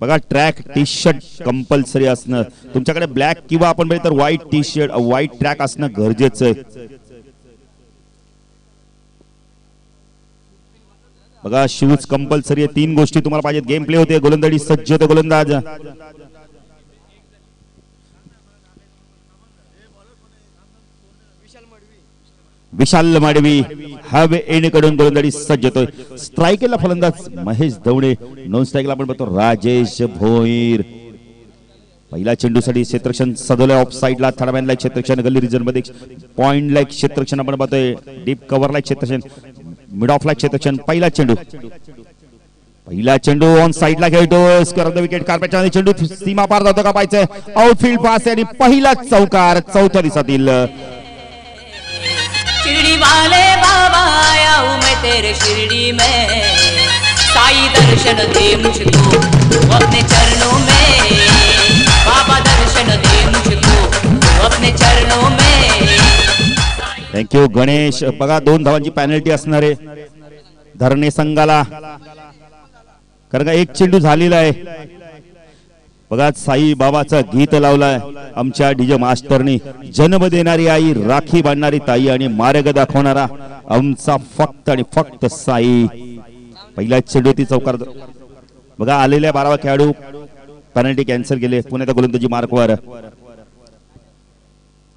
बघा track T shirt compulsory असणं, तुमच्याकडे ब्लॅक किंवा आपण म्हणजे तर white T shirt white track असणं गरजेचं आहे. बघा शूज कंपल्सरी आहे. 3 गोष्टी तुम्हाला पाहिजेत. गेम प्ले होते, गोलंदाजी सज्ज होते गोलंदाज. विशाल माडवी हवे एणकडून गोलंदाजी सज्ज होतोय. स्ट्रायकरला फलंदाज महेश दवणे, नॉन स्ट्रायकला आपण बघतो राजेश भोईर. पहिला चेंडूसाठी क्षेत्ररक्षण सदोल्या ऑफ साइडला, थर्डमॅनला क्षेत्ररक्षण, गल्ली रिजन मध्ये पॉइंटला क्षेत्ररक्षण आपण बघतोय, डीप कव्हरला क्षेत्ररक्षण, मिड ऑफला क्षेत्ररक्षण. पहिला चेंडू ऑन साइडला खेळतो, स्क्वेअर ऑफ द विकेट. कार्पेटच्या चेंडू सीमा पार जातो का पाहायचंय. आउटफील्ड पास आणि पहिला चौकार चौथ्या दिवसातील. शिरडी वाले बाबा आया हूँ मैं तेरे शिरडी में, साईं दर्शन दे मुझको वो अपने चरणों में, बाबा दर्शन दे मुझको वो अपने चरणों में. थँक्यू गणेश. बघा 2 धावांची पेनल्टी असणार आहे धरणे संघाला, कारण का 1 चेंडू झालेला आहे. बघा साई बाबाचं गीत लावलाय आमच्या डीजे मास्टरनी. जन्म देणारी आई, राखी बांधणारी ताई आणि मार्ग दाखवणारा आमचा फक्त आणि फक्त साई. पहिला चेंडू ती चौकार. बघा आलेल्या 12वा खेळाडू पेनल्टी कॅन्सल केले. पुन्हा गोलंदाजी मार्कवर.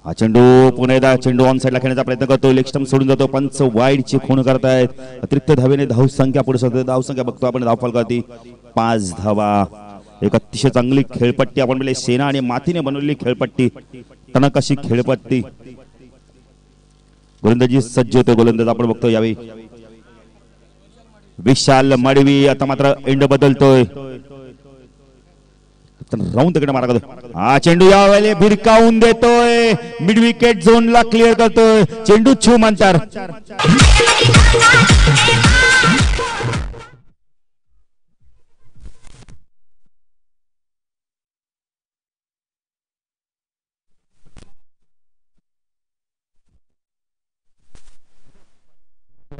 हा चेंडू पुन्हा एकदा चेंडू ऑन साइडला खेळण्याचा प्रयत्न करतो, लेग स्टंप सोडून जातो. पंच वाईडची खूण करतायत. अतिरिक्त धावेने धाव संख्या पुढे सरते. धाव संख्या बघतो आपण धावफल करती 5 धावा. एक अतिशय चांगली खेळपट्टी आपण म्हणजे सेना आणि मातीने बनवलेली खेळपट्टी, टणक अशी खेळपट्टी. गोलंदाजी सज्ज होतो गोलंदाज आपण बघतो यावेळी विशाल माडवी. आता मात्र एंड बदलतोय, राऊंड तिकडे मारा करतो. हा चेंडू यावेळेला भिरकावून देतोय, मिड विकेट झोनला क्लिअर करतोय. चेंडू छू अंतर.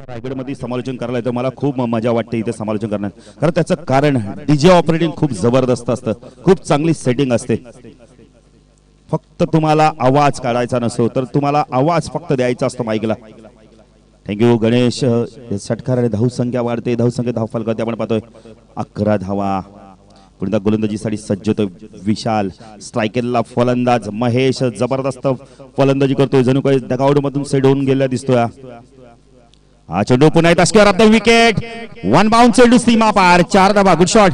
रायगडमध्ये समालोचन करायला येतं, मला खूप मजा वाटते इथे समालोचन करण्यात. कारण त्याचं कारण डीजे ऑपरेटिंग खूप जबरदस्त असतं, खूप चांगली सेटिंग असते. फक्त तुम्हाला आवाज काढायचा नसतो, तर तुम्हाला आवाज फक्त द्यायचा असतो माईकला. थँक्यू गणेश. षटकाराने धाव संख्या वाढते, धाव संख्या धाव फलक आपण पाहतोय 11 धावा. पुन्हा गोलंदाजीसाठी सज्ज होतोय विशाल. स्ट्रायकरला फलंदाज महेश जबरदस्त फलंदाजी करतोय, जणू काही डगआउट मधून सेट होऊन गेला दिसतोय. हा चेंडू पुन्हा एकदा square off the wicket. 1 bound चेंडू सीमा पार. 4 धावा. Good shot.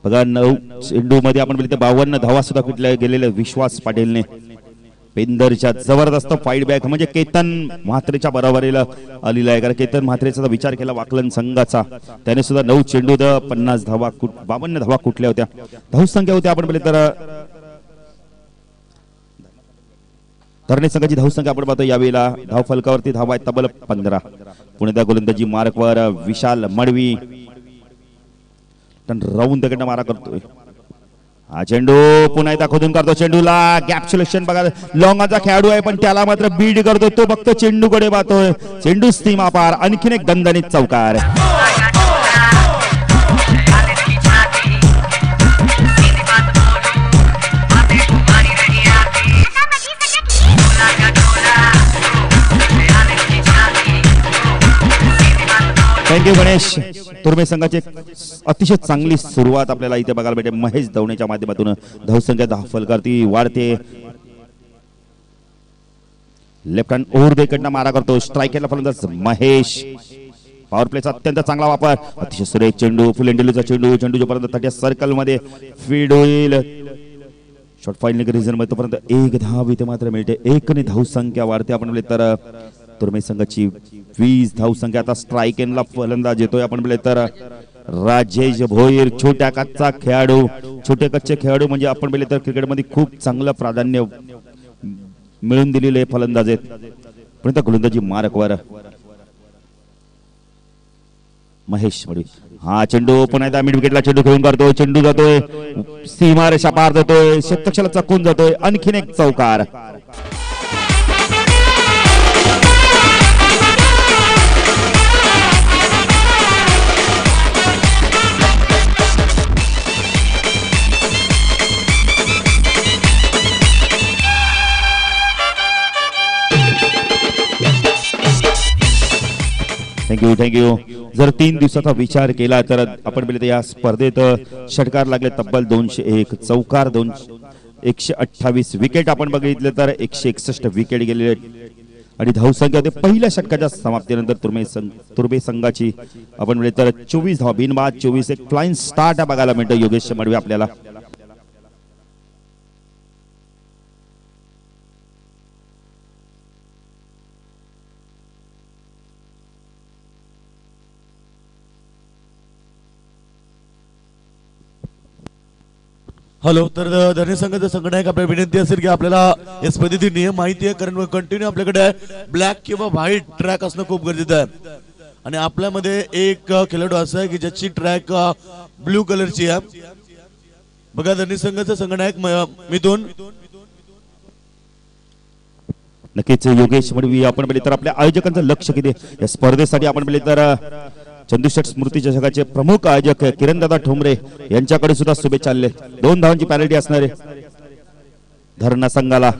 बघा 9 चेंडू मध्ये आपण 52 धावा सुद्धा कुठल्या गेलेल्या विश्वास पाटीलने. पेंदरच्या जबरदस्त फाईट बॅक म्हणजे केतन म्हात्रेच्या बरोबरीला आलेला आहे. कारण केतन म्हात्रेचा विचार केला वाकलन संघाचा, त्याने सुद्धा 9 चेंडू 50 धावा 52 धावा कुठल्या होत्या. धाव संख्या होत्या आपण बोलले तर धरणे संघाची धाव संख्या आपण पाहतो यावेळेला धाव फलकावरती धावा आहेत तब्बल 15. पुणे गोलंदाजी मार्कवर विशाल मडवी. राऊंड तिकडनं मारा करतोय. हा चेंडू पुन्हा एकदा खोदून करतो. चेंडूला गॅप सिलेक्शन बघा, लॉंगाचा खेळाडू आहे पण त्याला मात्र बीड करतो. तो फक्त चेंडूकडे पाहतोय. चेंडू सीमा पार. आणखीन एक दणदणीत चौकार. थँक्यू गणेश. तुर्मे संघाची अतिशय चांगली सुरुवात आपल्याला इथे बघायला भेटेल. महेश दवणेच्या माध्यमातून धावसंख्या 10 फलकावरती वाढते. लेफ्ट हँड ओव्हर देकडनं मारा करतो. स्ट्रायकरला फलंदाज महेश. पॉवर प्लेचा अत्यंत चांगला वापर. अतिशय सुरेख चेंडू, फुल एंडलूचा चेंडू. चेंडू जोपर्यंत 30 सर्कल मध्ये फीड होईल शॉर्ट फाईट रिजन मध्ये तोपर्यंत 1 धाव इथे मात्र मिळते. 1 ने धाव संख्या वाढते. आपण बोलले तर तुर्मे संघाची 20 धाव संख्या. आता स्ट्रायकरला फलंदाज येतोय आपण बोलले तर राजेश भोईर. छोट्या कच्चा खेळाडू. छोटे कच्चे खेळाडू म्हणजे आपण बोलले तर क्रिकेटमध्ये खूप चांगलं प्राधान्य मिळून दिलेले फलंदाज आहेत. पण गोलंदाजी मार्कवर महेश मडवी. हा चेंडू पुन्हा एकदा मिड विकेटला चेंडू घेऊन करतोय. चेंडू जातोय सीमारेषा पार जातोय, शतक्षला चकून जातोय. आणखीन एक चौकार. थँक्यू. जर 3 दिवसाचा विचार केला तर आपण पाहिलं या स्पर्धेत षटकार लागले तब्बल 201, चौकार 128, विकेट आपण बघितले तर 161 विकेट गेलेले आणि धावसंख्या होते पहिल्या षटकाच्या समाप्तीनंतर तुर्भे संघाची आपण पाहिलं तर 24 धावा बिनबाद 24. एक फ्लाइंग स्टार्ट बघायला मिळतो योगेश मडवी आपल्याला. हॅलो. तर धन्य संघाचा संघटक आपल्याला विनंती असेल की आपल्याला या स्पर्धेतील नियम माहिती आहे, कारण कंटिन्यू आपल्याकडे ब्लॅक किंवा व्हाईट ट्रॅक असणं खूप गरजेचं आहे. आणि आपल्यामध्ये एक खेळाडू असा आहे की ज्याची ट्रॅक ब्लू कलरची आहे. बघा धन्य संघाचा संघटक मिथून. नक्कीच योगेश मडवी आपण पाहिले तर आपल्या आयोजकांचं लक्ष किती या स्पर्धेसाठी आपण पाहिले तर चंदूशेठ स्मृती चषकाचे प्रमुख आयोजक किरणदादा ठोंबरे यांच्याकडे सुद्धा शुभेच्छा आले. 2 धावांची पॅरिटी असणार आहे. धरणा संघाला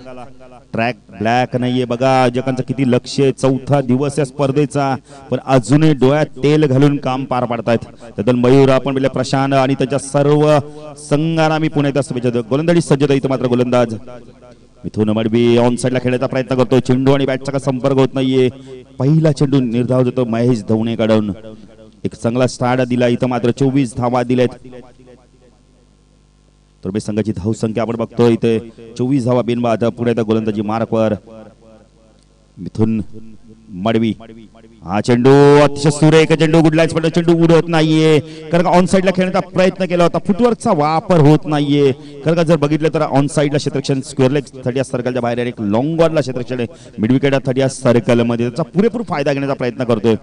ट्रॅक ब्लॅक नाहीये. बघा आयोजकांचं किती लक्ष आहे. 4था दिवस या स्पर्धेचा पण अजूनही डोळ्यात तेल घालून काम पार पाडतायत. त्यातून मयूर आपण पाहिले प्रशांत आणि त्यांच्या सर्व संघांना मी पुन्हा एकदा शुभेच्छा देतो. गोलंदाजी सज्जता इथं मात्र गोलंदाज मिथुन मडवी ऑन साइडला खेळण्याचा प्रयत्न करतो. चेंडू आणि बॅटचा का संपर्क होत नाहीये. पहिला चेंडू निर्धाव होतो महेश धवणे कडून. एक चांगला स्टार्ट दिला. इथं मात्र 24 धावा दिलेत. तुर्भे संघाची धाव संख्या आपण बघतो इथे 24 धावा बिनबाद. पुढे एकदा गोलंदाजी मार्कवर मिथुन मडवी. हा चेंडू अतिशय सुरेख चेंडू गुडलाच पण चेंडू उडत नाहीये, कारण ऑन साइडला खेळण्याचा प्रयत्न केला होता. फुटवर्कचा वापर होत नाहीये. कारण जर बघितलं तर ऑन साइडला क्षेत्ररक्षण स्क्वेअर लेग 30 सर्कलच्या बाहेर एक लॉंग ऑनला क्षेत्ररक्षण मिड विकेट 30 सर्कल मध्ये त्याचा पुरेपूर फायदा घेण्याचा प्रयत्न करतोय.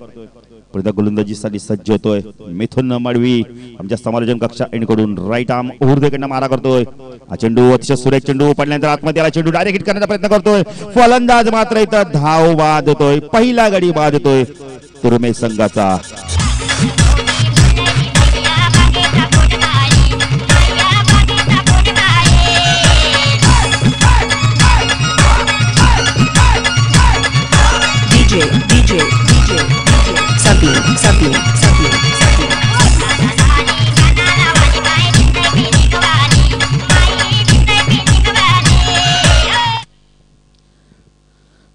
पुढे गोलंदाजीसाठी सज्ज होतोय मिथुन मडवी. आमच्या समालोचन कक्षा एंडकडून राईट आर्म ओव्हरकडनं मारा करतोय. हा चेंडू अतिशय सुरेख चेंडू पडल्यानंतर आतमध्ये आला चेंडू डायरेक्ट हिट करण्याचा प्रयत्न करतोय. फलंदाज मात्र इथं धाव बाद होतोय. पहिला गडी बाद होतोय तुर्भे संघाचा.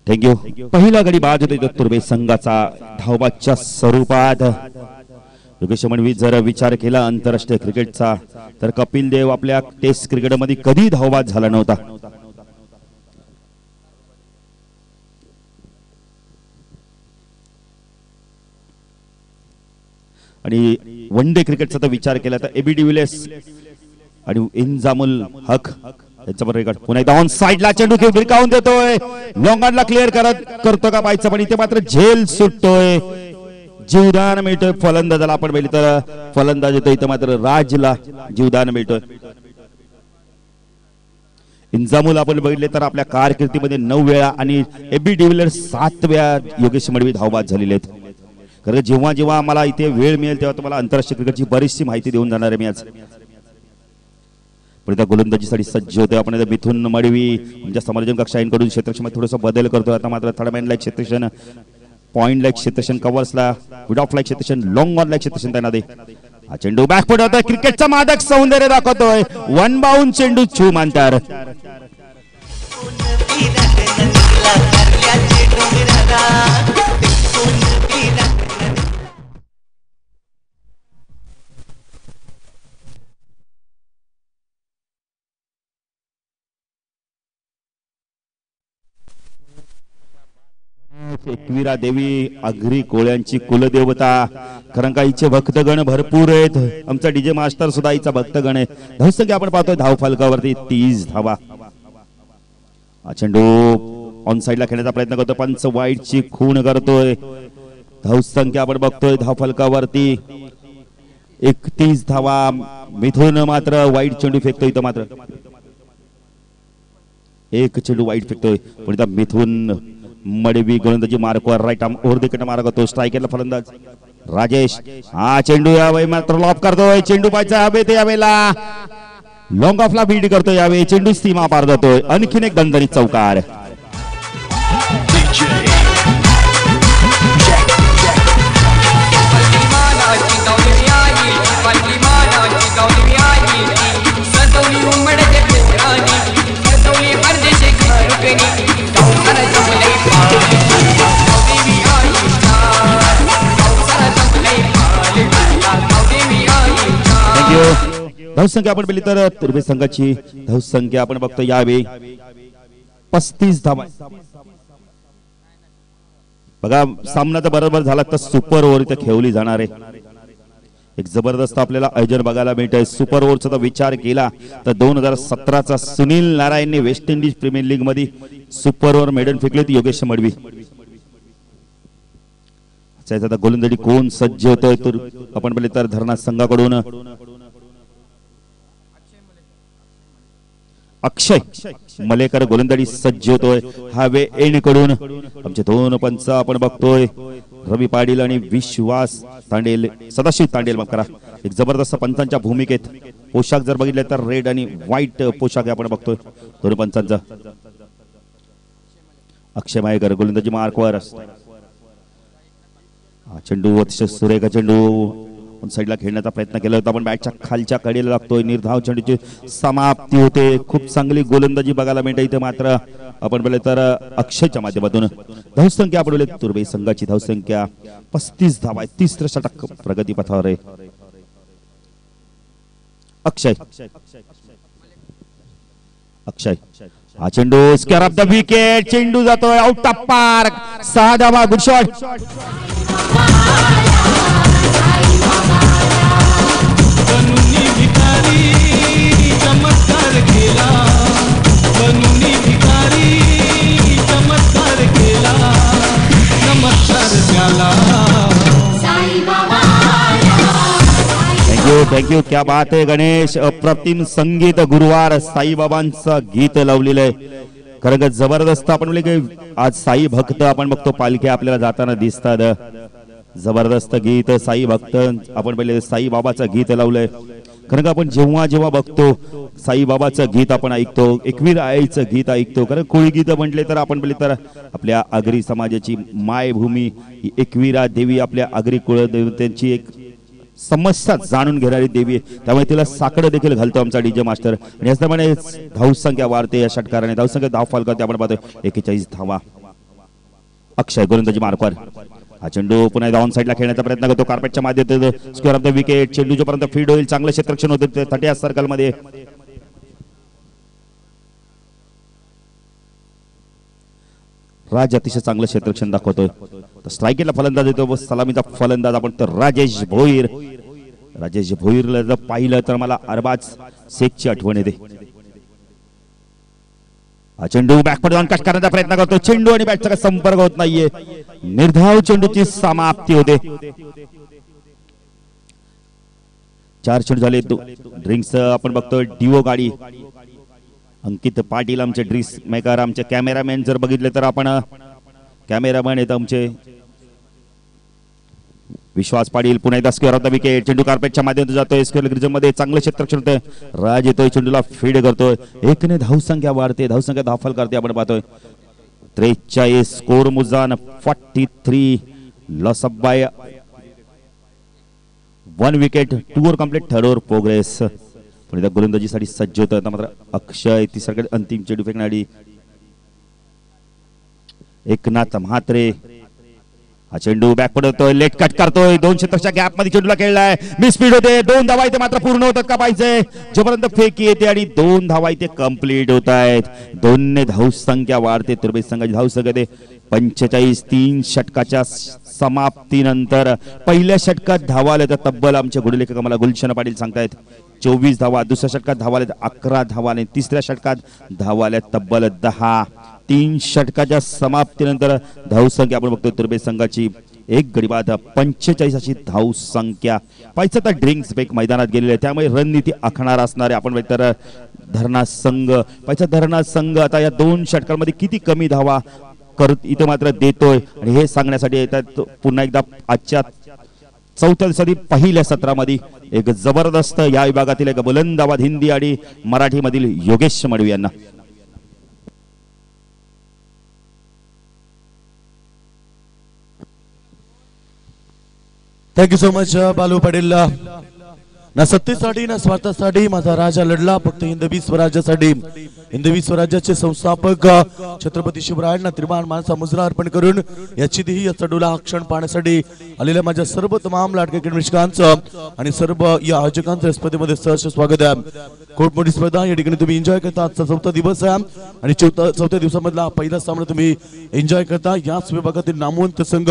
थँक्यू. पहिला गडी बाद होतो तुर्भे संघाचा धावबादच्या स्वरूपात. योगेश मडवी जर विचार केला आंतरराष्ट्रीय क्रिकेटचा तर कपिल देव आपल्या टेस्ट क्रिकेटमध्ये कधी धावबाद झाला नव्हता. आणि वन डे क्रिकेटचा तर विचार केला तर एबी डिव्हिलियर्स आणि इंजामुल हक यांच्यावर रेकॉर्ड. पुन्हा एकदा ऑन साइडला चेंडू घेऊन भिरकावून देतोय. लॉंग ऑनला क्लिअर करतो का पाहायचं, पण इथे मात्र झेल सुटतोय. जीवदान मिळतोय फलंदाजाला. आपण पाहिलं तर फलंदाज येतो इथं मात्र राजला जीवदान मिळतोय. इंजामुल आपण बघितले तर आपल्या कारकिर्दीमध्ये 9 वेळा आणि एबी डिव्हिलियर्स 7 वेळा योगेश मडवी धावबाद झालेले आहेत. कारण जेव्हा जेव्हा मला इथे वेळ मिळेल तेव्हा तुम्हाला आंतरराष्ट्रीय क्रिकेटची बरीचशी माहिती देऊन जाणार आहे मी आज. पण गोलंदाजीसाठी सज्ज होते आपण मिथुन मडवी. आमच्या समालोचन कक्षांकडून क्षेत्रक्षणात थोडासा बदल करतो. आता मात्र थर्ड मॅन लाईक क्षेत्रक्षण, पॉइंट लाईक क्षेत्रक्षण, कव्हर्सला विड ऑफ लाईक क्षेत्रक्षण, लॉंग ऑन लाईक क्षेत्रक्षण त्यांना दे. हा चेंडू बॅकफुट होतोय. क्रिकेटचा मादक सौंदर्य दाखवतोय. वन बाउंड चेंडू छू मानतर. एकविरा देवी आगरी कोळ्यांची कुलदेवता. कारण का हिचे भक्तगण भरपूर आहेत. आमचा डीजे मास्टर सुद्धा हिचा भक्तगण आहे. धावसंख्या आपण पाहतोय धाव फलकावरती 30 धावा. हा चेंडू ऑन साइडला खेळण्याचा प्रयत्न करतोय, पंच वाईटची खूण करतोय. धावसंख्या आपण बघतोय धावफलकावरती 31 धावा. मिथून मात्र वाईट चेंडू फेकतोय, इथं मात्र एक चेंडू वाईट फेकतोय, पण इथं मिथून मडवी गोलंदाजी मार्कवर right arm over the wicket mark करतो. स्ट्रायकरला फलंदाज राजेश. हा चेंडू यावेळी मात्र लॉप करतोय, चेंडू पाहिजे हवे ते यावेळेला लॉंग ऑफला बीड करतोय, यावेळी चेंडू सीमा पार जातोय. आणखीन एक दणदणीत चौकार. धावसंख्या आपण पाहिली तर तुर्भे संघाची धावसंख्या आपण बघतो यावेळी 35 धावा. बघा सामना तर बरोबर झाला तर सुपर ओव्हर इथे खेळली जाणार आहे. एक जबरदस्त आपल्याला आयोजन बघायला मिळतंय. सुपर ओव्हरचा विचार केला तर 2017चा सुनील नारायणने वेस्ट इंडिज प्रीमियर लीग मध्ये सुपर ओव्हर मेडल फेकले होते योगेश मडवी. गोलंदाजी कोण सज्ज होतोय तर आपण पाहिले तर धरणा संघाकडून अक्षय मलेकर गोलंदाजी सज्ज होतोय. हा वे एंड कडून आमचे दोन पंच आपण बघतोय रवी पाटील आणि विश्वास तांडेल, सदाशिव तांडेल माफ करा. एक जबरदस्त पंचांच्या भूमिकेत पोशाख जर बघितले तर रेड आणि व्हाईट पोशाख आपण बघतोय दोन पंचांचा. अक्षय मलेकर गोलंदाजी मार्कवर. चेंडू अतिशय सुरेख चेंडू साईडला खेळण्याचा प्रयत्न केला होता पण बॅटच्या खालच्या कडेला लागतोय. निर्धाव चेंडूची समाप्ती होते. खूप चांगली गोलंदाजी बघायला मिळते इथे. मात्र आपण बोलले तर अक्षयच्या माध्यमातून धावसंख्या आपण बोलले तुर्भे संघाची धावसंख्या 35 धावा, 30 षटक प्रगती पथावर आहे. अक्षय हा चेंडू स्क्वेअर ऑफ द विकेट. चेंडू जातोय आउट ऑफ पार्क. 6 धावा. Good shot. चमत्कार केला बनूनी भिकारी, चमत्कार केला नमस्कार त्याला. थँक्यू. क्या बात आहे गणेश. अप्रतिम संगीत गुरुवार साईबाबांचं गीत लावलेलं आहे. खरं जबरदस्त. आपण बोलले की आज साई भक्त आपण बघतो पालख्या आपल्याला जाताना दिसतात. जबरदस्त गीत साई भक्त आपण पहिले साई बाबाचं गीत लावलंय. खरं का आपण जेव्हा जेव्हा बघतो साई बाबाचं गीत आपण ऐकतो, एकवीर आईचं गीत ऐकतो. कारण कोळी गीत म्हटले तर आपण बोलले तर आपल्या आगरी समाजाची मायभूमी एकवीरा देवी आपल्या आगरी कुळदेवतेची एक समस्या जाणून घेणारी देवी आहे. त्यामुळे तिला साकडं देखील घालतो आमचा डीजे मास्टर. आणि याचप्रमाणे धावसंख्या वाढते या षटकाराने. धावसंख्या धावफल करते आपण पाहतोय 41 धावा. अक्षय गोलंदाजी मार्कवर. हा चेंडू पुन्हा एकदा ऑन साइडला खेळण्याचा प्रयत्न करतो. कार्पेटच्या माध्यमातून स्क्वेअर ऑफ द विकेट. चेंडू जोपर्यंत फीड होईल चांगलं क्षेत्ररक्षण होते 30 सर्कल मध्ये. राज अतिशय चांगलं क्षेत्ररक्षण दाखवतोय. स्ट्रायकीला फलंदाज येतो सलामीचा फलंदाज आपण तर राजेश भोईर. राजेश भोईरला जर पाहिलं तर मला अरबाज शेखची आठवण येते. हा चेंडू बॅकफुट जाऊन कट करण्याचा प्रयत्न करतो. चेंडू आणि बॅटचा काही संपर्क होत नाहीये. निर्धाव चेंडूची समाप्ती होते. 4 चेंडू झाले. ड्रिंक्स आपण बघतोय डिओ गाडी. अंकित पाटील आमचे ड्रिंक्स मेकर. आमचे कॅमेरामॅन जर बघितले तर आपण कॅमेरामॅन आहेत आमचे विश्वास पाटील. पुन्हा एकदा स्क्वेअर ऑफ द विकेट. चेंडू कार्पेटच्या माध्यमातून जातोय स्क्वेअर ग्रीजन मध्ये. चांगलं क्षेत्ररक्षण होतंय. राज येतोय चेंडूला फीड करतोय. एकने धावसंख्या वाढते. धावसंख्या धावफल करते आपण पाहतोय. 43 स्कोर मुजान 43 loss of by 1 wicket. 2 over complete. 3rd over progress. पण त्या गोलंदाजीसाठी सज्ज होत. मात्र अक्षय तिसऱ्याकडे अंतिम चेंडू फेकणारी एकनाथ म्हात्रे. हा चेंडू बॅक पडतोय. लेट कट करतोय. 2 क्षेत्राच्या गॅप मध्ये चेंडूला खेळलाय. मिस स्पीड होते. 2 धावा इथे मात्र पूर्ण होतात का पाहिजे. जोपर्यंत फेक येते आणि 2 धावा इथे कंप्लीट होत आहेत. 2 ने धावसंख्या वाढते. तुर्भे संघाची धावसंख्या ते 45. 3 षटकाच्या समाप्तीनंतर पहिल्या षटकात धावा आल्या तर तब्बल आमचे गुडलेखक आम्हाला गुलशन पाटील सांगतायत 24 धावा. दुसऱ्या षटकात धावा आल्या 11 धावा आणि तिसऱ्या षटकात धावा आल्या तब्बल 10. 3 षटकाच्या समाप्तीनंतर धावसंख्या आपण बघतोय तुर्बे संघाची 1 गडी बाद 45 अशी धावसंख्या. पाहिजे तर ड्रिंक्स ब्रेक मैदानात गेलेले त्यामुळे रणनीती आखणार असणारे आपण तर धरणा संघ पाहिजे. धरणा संघ आता या 2 षटकांमध्ये किती कमी धावा करत इथे मात्र देतोय आणि हे सांगण्यासाठी येतात पुन्हा एकदा आजच्या 4थ्या दिवसातील पहिल्या सत्रामध्ये एक जबरदस्त या विभागातील एक बुलंद आवाज हिंदी आणि मराठी मधील योगेश मडवी यांना. Thank you so much Balu Patil. ना सत्तेसाठी ना स्वार्थासाठी माझा राजा लढला फक्त हिंदवी स्वराज्यासाठी. हिंदवी स्वराज्याचे संस्थापक छत्रपती शिवरायांना त्रिमान मानसा मुजरा अर्पण करून याची देही या चढूला क्षण पाहण्यासाठी आलेल्या माझ्या सर्व तमाम लाडक्या क्रीडकांचं आणि सर्व या आयोजकांचं स्पर्धेमध्ये सहर्ष स्वागत आहे. खूप मोठी स्पर्धा या ठिकाणी तुम्ही एन्जॉय करता. आजचा 4था दिवस आहे आणि 4थ्या दिवसामधला पहिला सामना तुम्ही एन्जॉय करता. याच विभागातील नामवंत संघ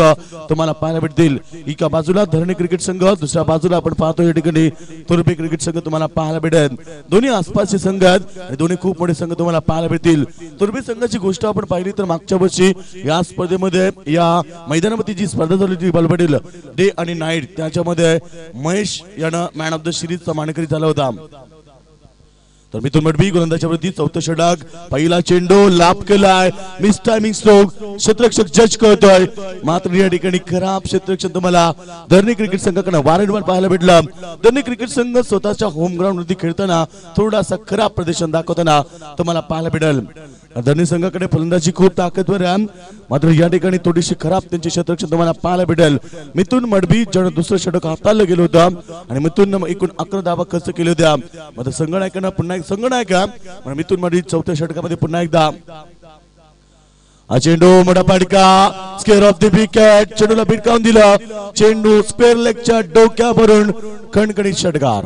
तुम्हाला पाहायला भेटतील. एका बाजूला धरणी क्रिकेट संघ, दुसऱ्या बाजूला आपण पाहतो या ठिकाणी तुर्बे क्रिकेट संघ तुम्हाला पाहायला भेटेल. दोन्ही आसपासचे संघ आहेत आणि दोन्ही खूप मोठे संघ तुम्हाला पाहायला भेटतील. तुर्बे संघाची गोष्ट आपण पाहिली तर मागच्या वर्षी या स्पर्धेमध्ये या मैदानामध्ये जी स्पर्धा झाली होती बालपटेल डे आणि नाईट त्याच्यामध्ये महेश यानं मॅन ऑफ द सिरीजचा मानकरी झाला होता. तर मिथुन मडवी गोलंदाजाच्या वरती 4थं षटक. पहिला चेंडू लाभ केलाय. मिस टायमिंग स्ट्रोक क्षेत्ररक्षक जज करतोय मात्र या ठिकाणी खराब क्षेत्ररक्षण तुम्हाला धरणी क्रिकेट संघाकडे वारंवार पाहायला भेटलं. धरणी क्रिकेट संघ स्वतःच्या होम ग्राउंड वरती खेळताना थोडासा खराब प्रदर्शन दाखवताना तुम्हाला पाहायला भेटेल. धरणी संघाकडे फलंदाजी खूप ताकदवर आहे मात्र या ठिकाणी थोडीशी खराब त्यांची क्षेत्ररक्षण तुम्हाला पाहायला भेटेल. मिथुन मडवी ज्यानं दुसरं षटक हाताळलं गेलं होतं आणि मिथुन एकूण 11 धावा खर्च केल्या होत्या. मात्र संघनायकांना पुन्हा एक संघनायक मिथुन मडवी 4थ्या षटकामध्ये पुन्हा एकदा चेंडू मोठा फटका स्क्वेअर ऑफ द विकेट. चेंडूला भिटकावून दिलं. चेंडू स्क्वेअर लेगच्या डोक्यावरून खणखणीत षटकार.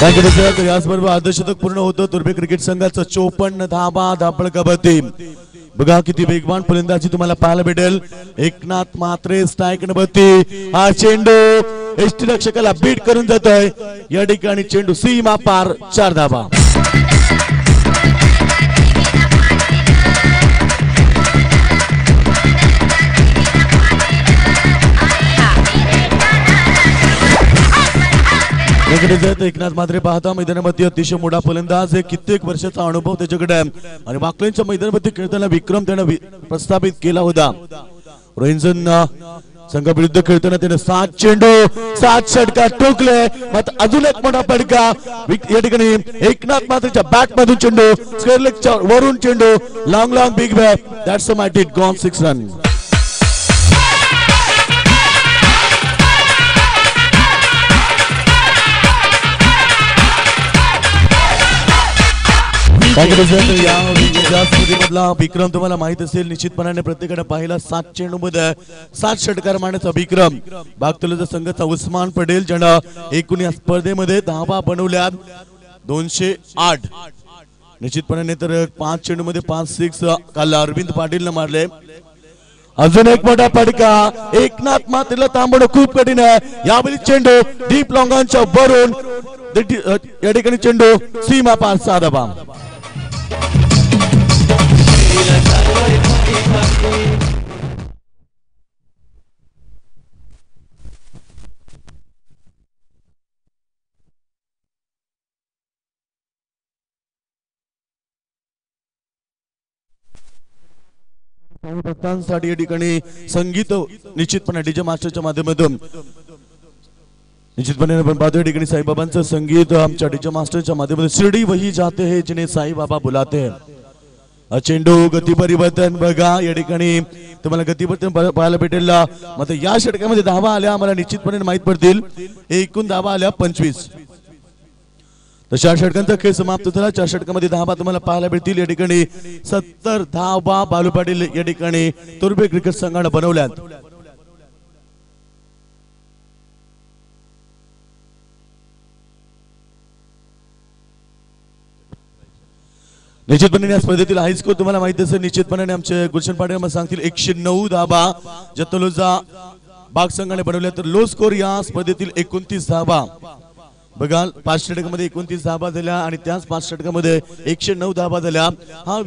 याचबरोबर अर्धशतक पूर्ण होतं. तुर्बे क्रिकेट संघाचं 54 धावा धापळ कबड्डी. बघा किती वेगवान फलंदाजी तुम्हाला पाहायला भेटेल. एकनाथ मात्रे स्ट्राईक नंबर हा चेंडू एसटी रक्षकाला बीट करून जातोय. या ठिकाणी चेंडू सीमा पार 4 धावा. एकनाथ मात्रे पाहता मैदानामध्ये अतिशय मोठा फलंदाज आहे. कित्येक वर्षाचा अनुभव त्याच्याकडे आणि वाकलेंच्या मैदानामध्ये खेळताना विक्रम त्याने प्रस्थापित केला होता. रोहिंजन संघाविरुद्ध खेळताना त्याने 7 चेंडू 7 षटका ठोकले. मात्र अजून एक मोठा फटका या ठिकाणी एकनाथ मात्रेच्या बॅट मधून चेंडू स्क्वेअर लेगच्या वरून चेंडू long big bat. That's my टीट गॉन 6 रन. विक्रम तुम्हाला माहित असेल निश्चितपणाने प्रत्येकाने पाहिला 7 चेंडू मध्ये 7 षटकार मारण्याचा विक्रम. बागतलोचा संघाचा उस्मान पटेल ज्यानं एकूण या स्पर्धेमध्ये धावा बनवल्या 208. निश्चितपणाने तर 5 चेंडू मध्ये 5 सिक्स काल अरविंद पाटीलने मारले. अजून एक मोठा फटका एकनाथ मात्रेला थांबवणं खूप कठीण आहे. यावेळी चेंडू डीप लॉंगांच्या वरून या ठिकाणी चेंडू सीमा पार 6 धावा. या ठिकाणी संगीत निश्चितपणे डीजे मास्टरच्या माध्यमातून निश्चितपणे आपण पाहतो या ठिकाणी साईबाबांचं संगीत आमच्या डीजे मास्टरच्या माध्यमातून शिर्डी वही जाते हैं जिन्हें साईबाबा बुलाते हैं. चेंडू गती परिवर्तन बघा या ठिकाणी तुम्हाला गती परिवर्तन पाहायला भेटेल. मात्र या षटकामध्ये धावा आल्या आम्हाला निश्चितपणे माहित पडतील. एकूण धावा आल्या 25. तर 4 षटकांचा खेळ समाप्त झाला. 4 षटकामध्ये धावा तुम्हाला पाहायला भेटतील. या ठिकाणी 70 धावा बालू पाटील या ठिकाणी तुर्बे क्रिकेट संघाने बनवल्यात. निश्चितपणे या स्पर्धेतील हाय स्कोर तुम्हाला माहिती असेल. निश्चितपणे आमचे गुलशन पाटील सांगतील 109 धावा. जतलोजा बाग संघाने बनवल्या तर लो स्कोर या स्पर्धेतील 29 धावा बघा 5 षटकामध्ये 29 धावा झाल्या आणि त्याच 5 षटकामध्ये 109 धावा झाल्या। हा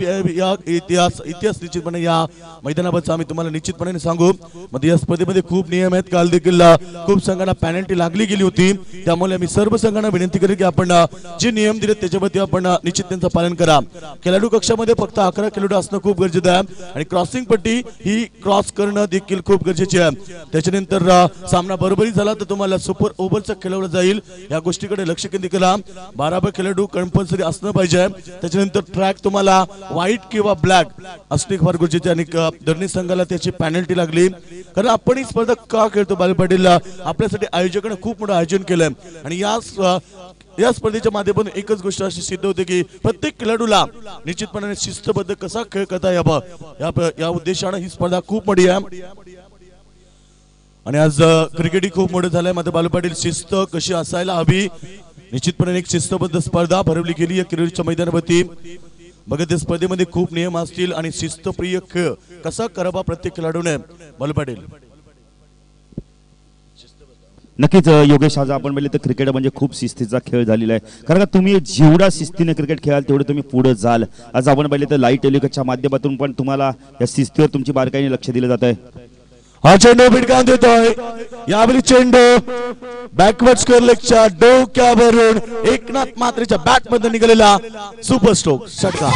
इतिहास निश्चितपणे या मैदानाबद्दल आम्ही तुम्हाला निश्चितपणे सांगू। मध्ये या स्पर्धेमध्ये खूप नियम आहेत, काल देखील खूप संघांना पेनल्टी लागली गेली होती, त्यामुळे आम्ही सर्व संघांना विनंती करेल की आपण जे नियम दिले त्याच्यावरती आपण निश्चित त्यांचं पालन करा। खेळाडू कक्षामध्ये फक्त 11 खेळाडू असणं खूप गरजेचं आहे आणि क्रॉसिंग पट्टी ही क्रॉस करणं देखील खूप गरजेचे आहे। त्याच्यानंतर सामना बरोबरी झाला तर तुम्हाला सुपर ओव्हरचा खेळवलं जाईल, या गोष्टीकडे लक्ष केंद्रित करा। 12 खेळाडू कंपल्सरी असणं पाहिजे। त्याच्यानंतर ट्रॅक तुम्हाला व्हाईट किंवा ब्लॅक असणे फार गरजेचे आणि दर्णी संघाला त्याची पेनल्टी लागली, कारण आपण ही स्पर्धा का खेळतो बाल पाटील, आपल्यासाठी आयोजकांनी खूप मोठं आयोजन केलंय आणि या स्पर्धेच्या माध्यमातून एकच गोष्ट अशी सिद्ध होते की प्रत्येक खेळाडूला निश्चितपणे शिस्तबद्ध कसा खेळ करता यावं या उद्देशाने ही स्पर्धा खूप मोठी आहे। आणि आज क्रिकेट ही खूप मोठं झालंय, मात्र बालू पाटील शिस्त कशी असायला हवी, निश्चितपणे एक शिस्तबद्ध स्पर्धा भरवली गेली या किरोलीच्या मैदानावरती। बघा त्या स्पर्धेमध्ये खूप नियम असतील आणि शिस्तप्रिय खेळ कसा करावा प्रत्येक खेळाडूने बालू पाटील। नक्कीच योगेश, आज आपण पाहिले तर क्रिकेट म्हणजे खूप शिस्तीचा खेळ झालेला आहे, कारण का तुम्ही जेवढा शिस्तीने क्रिकेट खेळाल तेवढे तुम्ही पुढे जाल। आज आपण पाहिले तर लाईव्ह टेलिकास्टच्या माध्यमातून पण तुम्हाला या शिस्तीवर तुमची बारकाईने लक्ष दिलं जात आहे। हा चेंडू भिडकावून देतोय, यावेळी चेंडू बॅकवर्ड स्क्वेअर लेगच्या डोक्यावरून एकनाथ म्हात्रेच्या बॅट मध्ये निघालेला सुपर स्ट्रोक षटकार।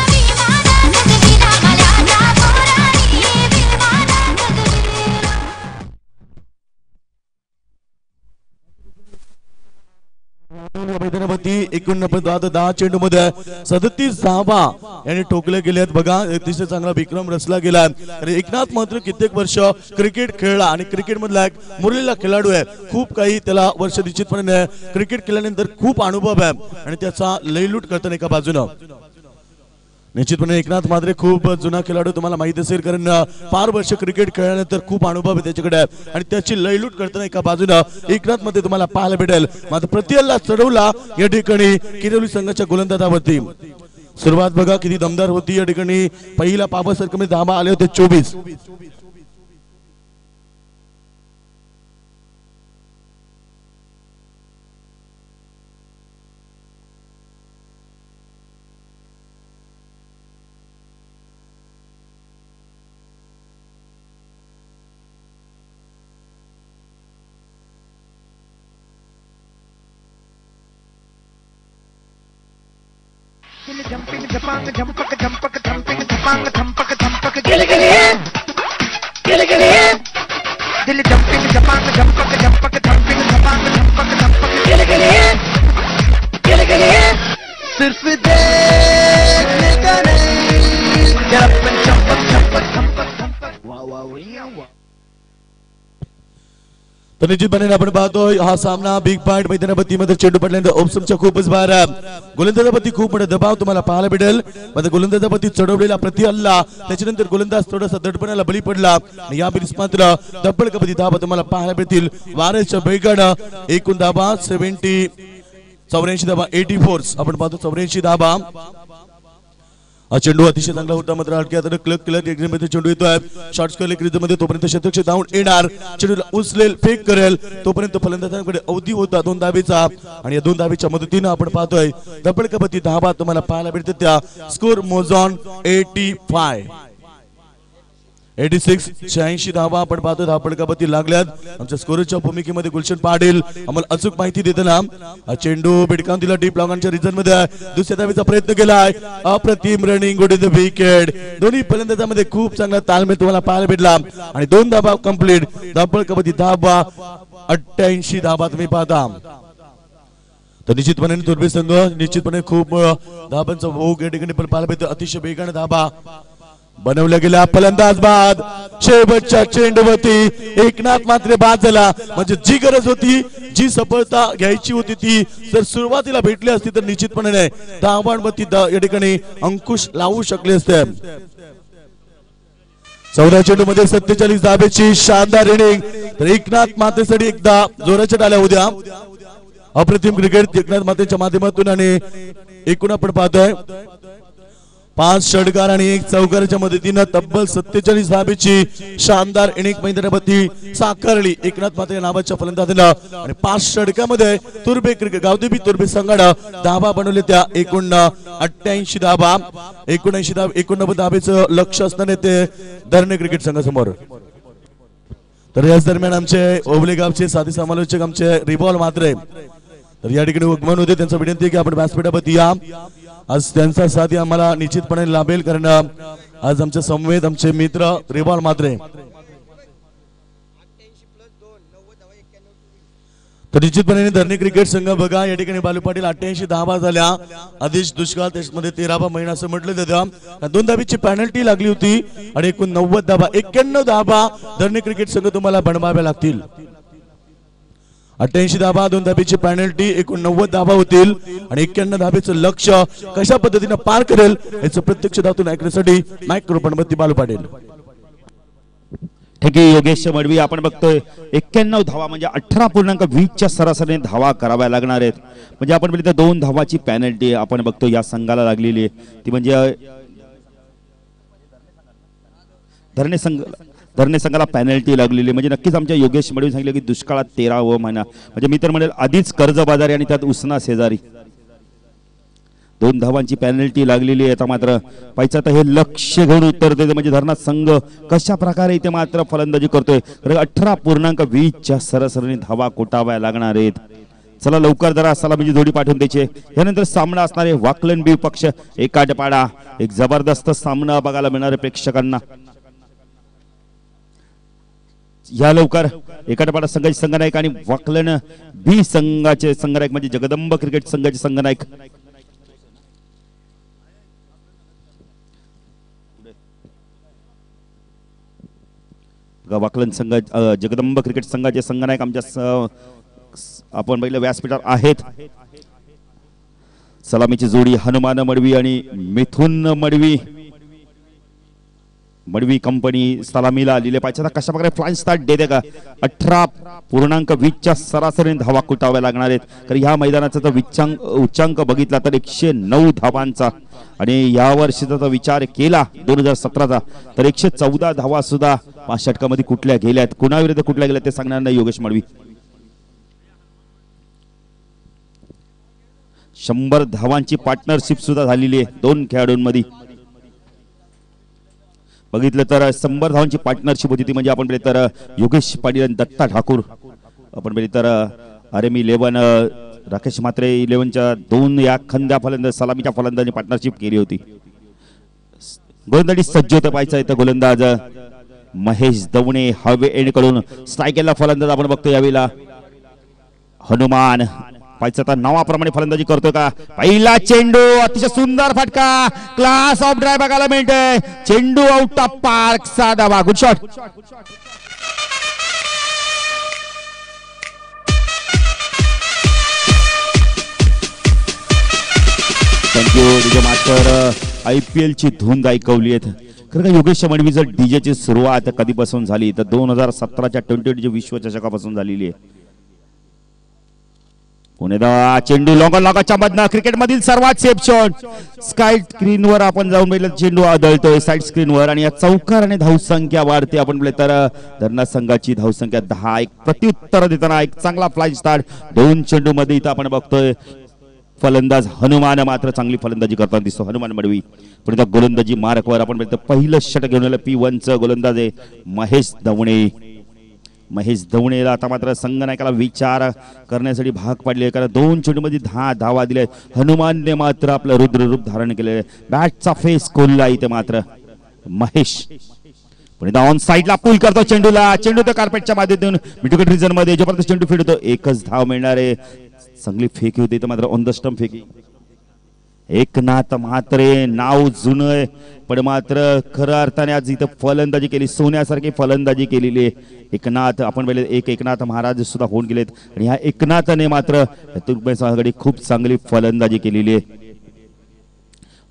मैदानावरती 10 चेंडू मध्ये 37 धावा यांनी ठोकले गेलेत। बघा अतिशय चांगला विक्रम रचला गेला। एकनाथ मात्र कित्येक वर्ष क्रिकेट खेळला आणि क्रिकेट मधला एक मुरलेला खेळाडू आहे, खूप काही त्याला वर्ष निश्चितपणे क्रिकेट खेळल्यानंतर खूप अनुभव आहे आणि त्याचा लयलूट करताना एका बाजूनं निश्चितपणे एकनाथ म्हात्रे खूप जुना खेळाडू तुम्हाला माहित असेल, कारण फार वर्ष क्रिकेट खेळल्यानंतर खूप अनुभव आहे त्याच्याकडे आणि त्याची लयलूट करताना एका बाजूनं एकनाथ मध्ये तुम्हाला पाहायला भेटेल। मात्र प्रतिहल्ला चढवला या ठिकाणी किरोली संघाच्या गोलंदाजावरती। सुरुवात बघा किती दमदार होती, या ठिकाणी पहिला पाबा सर्कलमध्ये धावा आले होते 24। Jumping, japang, jumpak, jumpak, jumping, japang, jumpak, jumpak, gilligilly, gilligilly. Dil jumping, japang, jumpak, jumpak, jumping, japang, jumpak, jumpak, gilligilly, gilligilly. सिर्फ देखने का नहीं, जरा जंपक, जंपक, जंपक, जंपक, वाह वाह वाह। तर निश्चितपणे आपण पाहतोय हा सामना बिग पॉइंट मैदानावरती मध्ये चेंडू पडल्यानंतर ऑप्शनच्या खूपच बाहेर गोलंदाजावरती खूप मोठा दबाव तुम्हाला पाहायला भेटेल। मध्ये गोलंदाजावरती चढवलेला प्रतिहल्ला, त्याच्यानंतर गोलंदाज थोडासा दडपणाला बळी पडला आणि या बिल्स मात्र डबल कबड्डी धावा तुम्हाला पाहायला भेटतील। वारेच्या वेगानं एकूण धावा 84 धावा 84 आपण पाहतो 84 धावा। चेंडू अतिशय चांगला होता, मात्र अडक्यात क्लर्क मध्ये चेंडू येतोय शॉर्ट स्क्वेअर क्रीज मध्ये, तोपर्यंत शतक धावून येणार, चेंडूला उचलेल फेक करेल तोपर्यंत फलंदाजांकडे अवधी होता 2 धावेचा आणि या 2 धावेच्या मदतीने आपण पाहतोय डबल कबड्डी धावा तुम्हाला पाहायला भेटते। त्या स्कोर मोजॉन 86 धावा आपण पाहतो धावपडकावरती लागल्यात। आमच्या स्कोरच्या भूमिकेमध्ये गुलशन पाटील आम्हाला अचूक माहिती देताना चेंडू भिडकावून दिला डीप लॉंगच्या रिजन मध्ये, दुसऱ्या धावेचा प्रयत्न केलाय, अप्रतिम running good in the wicket. दोन्ही फलंदाजांमध्ये खूप चांगला ताळमेळ तुम्हाला पाहायला भेटला आणि 2 धावा कंप्लीट। धावपडकावरती धावा 88 धावा तुम्ही पाहता। तर निश्चितपणे दुर्बी संघ निश्चितपणे खूप धावांचा भोग या ठिकाणी पण पाहायला भेटतो। अतिशय वेगाने धावा बनवल्या गेल्या, फलंदाज बाद, शेवटच्या चेंडूवरती एकनाथ मात्रे बाद झाला। म्हणजे जी गरज होती, जी सफलता घ्यायची होती ती जर सुरुवातीला भेटली असती तर निश्चितपणे धावांवरती या ठिकाणी अंकुश लावू शकले असते। 14 चेंडू मध्ये 47 धावेची शानदार इनिंग। तर एकनाथ मात्रेसाठी एकदा जोराच्या टाळ्या उद्या। अप्रतिम क्रिकेट एकनाथ मात्रेच्या माध्यमातून आणि एकूण आपण पाहतोय 5 षटकार आणि 1 चौकाराच्या मदतीनं तब्बल 47 धाबेची शानदार इनिंग मैदानावरती साकारली एकनाथ मात्रे नावाच्या फलंदाजानं आणि 5 षटकामध्ये तुर्बे क्रिकेट गावदेवी तुर्बे संघानं धाबा बनवले त्या एकूण 88 धाबा 89 धाबेचं लक्ष असताना ते धरणे क्रिकेट संघासमोर. तर याच दरम्यान आमचे ओबले गावचे साथी समालोचक आमचे रिबॉल मात्रे तर या ठिकाणी उगमन होते. त्यांचा विनंती आहे की आपण व्यासपीठावरती या. आज त्यांचा साथ आम्हाला निश्चितपणे लाभेल कारण आज आमच्या समवेत आमचे मित्र रिबॉल मात्रे तर निश्चितपणे धरणी क्रिकेट संघ बघा या ठिकाणी बालू पाटील 88 धावा झाल्या. आदेश दुष्काळ त्यामध्ये 13वा महिना असं म्हटलं जातं. 2 धाबीची पेनल्टी लागली होती आणि एकूण 90 धाबा 91 धाबा धरणी क्रिकेट संघ तुम्हाला बनवाव्या लागतील. 88 धाबा 2 धाबीची पेनल्टी एकूण 90 धाबा होतील आणि 91 धाबेचं लक्ष कशा पद्धतीने पार करेल याचं प्रत्यक्ष धावून ऐकण्यासाठी मायक्रोफोनवरती बालू पाटील. ठीक आहे योगेश मडवी आपण बघतोय 91 धावा म्हणजे 18.20 च्या सरासरीने धावा कराव्या लागणार आहेत. म्हणजे आपण बघितलं 2 धावाची पेनल्टी आपण बघतो या संघाला लागलेली आहे ती म्हणजे धरणे संघाला पेनल्टी लागलेली म्हणजे नक्कीच आमच्या योगेश मडवी सांगितलं की दुष्काळात 13वा महिना म्हणजे मी तर म्हणेल आधीच कर्जबाजारी आणि त्यात उसना शेजारी 2 धावांची पेनल्टी लागलेली आहे. आता मात्र पाहिजे तर हे लक्ष घेऊन उत्तर देते म्हणजे धरणात संघ कशा प्रकारे इथे मात्र फलंदाजी करतोय. 18.20 च्या सरासरीने धावा कोटाव्या लागणार आहेत. चला लवकर जरा सलामीची जोडी पाठवून द्यायची. यानंतर सामना असणारे वाकलन बी पक्ष एक आटपाडा एक जबरदस्त सामना बघायला मिळणार आहे प्रेक्षकांना. या लवकर एकाटपाडा संघाचे संघनायक आणि वाकलन बी संघाचे संघनायक म्हणजे जगदंब क्रिकेट संघाचे संघनायक वाकलन संघ जगदंब क्रिकेट संघाचे संघनायक आमच्या आपण पहिलं व्यासपीठावर आहेत. सलामीची जोडी हनुमान मडवी आणि मिथुन मडवी कंपनी सलामीला आलेले पाहिजे. कशा प्रकारे फ्लाइंग स्टार्ट देते का 18.20 च्या सरासरीने धावा कुटाव्या लागणार आहेत. कारण ह्या मैदानाचा जर उच्चांक बघितला तर 109 धावांचा आणि या वर्षीचा जर विचार केला 2017चा तर 114 धावा सुद्धा 5 षटकामध्ये कुठल्या गेल्यात कुणाविरुद्ध कुठल्या गेल्यात ते सांगणार नाही योगेश मडवी. 100 धावांची पार्टनरशिप सुद्धा झालेली आहे 2 खेळाडूंमध्ये. बघितलं तर 100 धावांची पार्टनरशिप होती ती म्हणजे आपण बघितलं तर योगेश पाटील आणि दत्ता ठाकूर आपण बघितलं तर आर्मी 11 राकेश मात्रे 11च्या 2 या खंद्या फलंदाज सलामीच्या फलंदाजांनी पार्टनरशिप केली होती. गोलंदाजी सज्ज होतं पाहायचं इथं गोलंदाज महेश दवणे हवे एंड कडून स्ट्रायकेला फलंदाज आपण बघतो यावेळेला हनुमान पाहिजे तर नावाप्रमाणे फलंदाजी करतोय का. पहिला चेंडू अतिशय सुंदर फटका क्लास ऑफ ड्राइव्ह बघायला मिळतोय. चेंडू आउट ऑफ पार्क चा धावा good shot. Thank you master. IPL ची धून ऐकवली आहे खरं का योगेश मडवी जर डीजेची सुरुवात कधीपासून झाली तर 2017च्या T20 विश्वचषकापासून झालेली आहे. पुणेदा चेंडू लॉंगच्या मधनं क्रिकेट मधील सर्वात सेफ शॉट स्काय स्क्रीनवर आपण जाऊन बघितलं चेंडू आदळतोय साइड स्क्रीनवर आणि या चौकाराने धावसंख्या वाढते. आपण बघितलं तर धरणा संघाची धावसंख्या 10. एक प्रत्युत्तर देताना एक चांगला फ्लाइंग स्टार्ट 2 चेंडू मध्ये इथं आपण बघतोय. फलंदाज हनुमान मात्र चांगली फलंदाजी करताना दिसतो हनुमान मडवी. पण गोलंदाजी मार्कवर आपण बघितलं पहिलं षटक घेऊन आलं P1चं गोलंदाज आहे महेश धवणेला आता मात्र संघनायकाला विचार करण्यासाठी भाग पडले कारण 2 चेंडूमध्ये 10 धावा दिल्या. हनुमानने मात्र आपलं रुद्ररूप धारण केले. बॅटचा फेस खोलला इथे मात्र महेश पण ऑन साइडला पुल करतो चेंडूला. चेंडू तर कार्पेटच्या माध्यमातून मिडविकेट रिजन मध्ये जबरदस्त चेंडू फेड होतो. एकच धाव मिळणार आहे. चांगली फेकी होती तर मात्र ऑन द स्टंप फेकी. एकनाथ म्हात्रे नाव जुनं पण मात्र खऱ्या अर्थाने आज इथं फलंदाजी केली सोन्यासारखी फलंदाजी केलेली आहे. एकनाथ आपण पहिले एकनाथ महाराज सुद्धा होऊन गेलेत आणि ह्या एकनाथने मात्र तुर्कमेनिस्तानकडे खूप चांगली फलंदाजी केलेली आहे.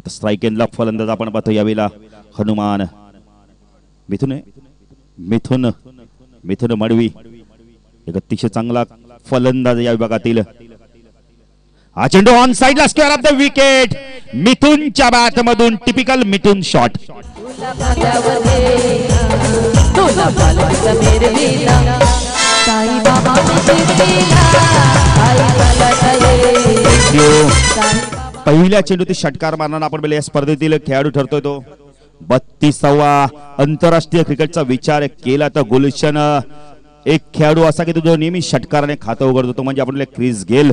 स्ट्राईक एंडला फलंदाज आपण पाहतो यावेळेला हनुमान मिथुन मडवी एक अतिशय चांगला फलंदाज या विभागातील. हा चेंडू ऑन साइडला स्क्वेअर ऑफ द विकेट. मिथुनच्या बॅट मधून टिपिकल मिथुन शॉट. पहिल्या चेंडू षटकार मारणारा आपण या स्पर्धेतील खेळाडू ठरतोय तो 32वा आंतरराष्ट्रीय क्रिकेटचा विचार केला तर गुलशन एक खेळाडू असा की तो नेहमी षटकाराने खातं उघडतो तो म्हणजे आपण क्रिस गेल.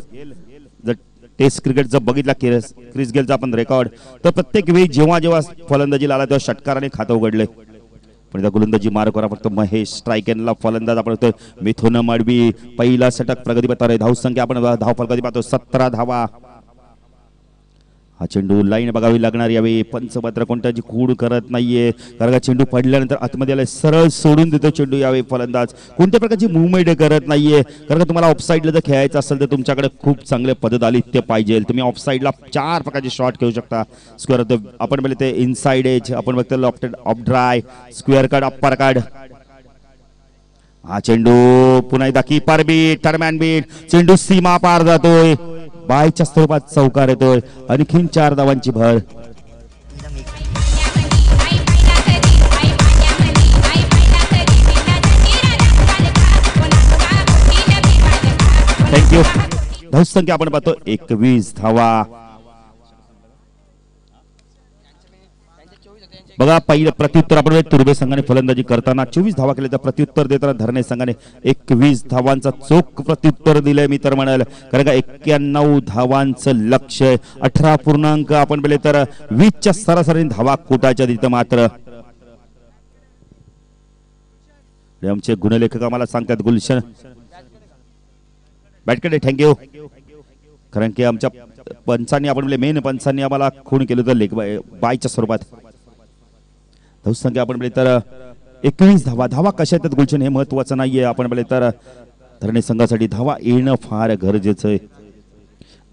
जर टेस्ट क्रिकेट जर बघितला क्रिस गेलचा आपण रेकॉर्ड तर प्रत्येक वेळी जेव्हा जेव्हा फलंदाजीला आला तेव्हा षटकाराने खातं उघडले. पण गोलंदाजी मार्गावर फक्त महेश स्ट्रायकेनला फलंदाज आपण मिथुन मडवी पहिला षटक प्रगतीपथावर आहे. धावसंख्या आपण धाव फलकाची पाहतो 17 धावा. हा चेंडू लाईन बघावी लागणार यावेळी. पंच मात्र कोणत्याची कूड करत नाहीये कारण का चेंडू पडल्यानंतर आतमध्ये आलाय सरळ सोडून देतो चेंडू यावेळी फलंदाज. कोणत्या प्रकारची मुवमेंट करत नाहीये कारण का तुम्हाला ऑफसाईडला जर खेळायचं असेल तर तुमच्याकडे खूप चांगले पद्धत पाहिजे. तुम्ही ऑफसाईडला 4 प्रकारचे शॉट खेळू शकता. स्क्वेअर आपण पहिले ते इनसाइड एज आपण बघतो lofted of dry square card upper card. हा चेंडू पुन्हा एकदा कीपर बीट टर्मॅन बीट चेंडू सीमा पार जातोय. बायच्या स्वरूपात चौकार येतोय. आणखीन 4 धावांची भर. थँक्यू. धावसंख्या आपण पाहतो 21 धावा. बघा पहिलं प्रत्युत्तर आपण तुर्बे संघाने फलंदाजी करताना 24 धावा केल्या तर प्रत्युत्तर देताना धरणे संघाने 21 धावांचा चोख प्रत्युत्तर दिलंय मी तर म्हणाल कारण का 91 धावांचं लक्ष्य 18 पूर्णांक आपण बोलले तर 20च्या सरासरी धावा कोटाच्या तिथं मात्र आमचे गुणलेखक आम्हाला सांगतात गुलशन बॅटकडे थँक्यू. कारण की आमच्या पंचांनी आपण बोलले मेन पंचांनी आम्हाला खून केलं तर लेख बायच्या स्वरूपात. धावसंख्या आपण बोलले तर 21 धावा. धावा कशा येतात गुलशन हे महत्वाचं नाहीये. आपण बोलले तर धरणे संघासाठी धावा येणं फार गरजेचं आहे.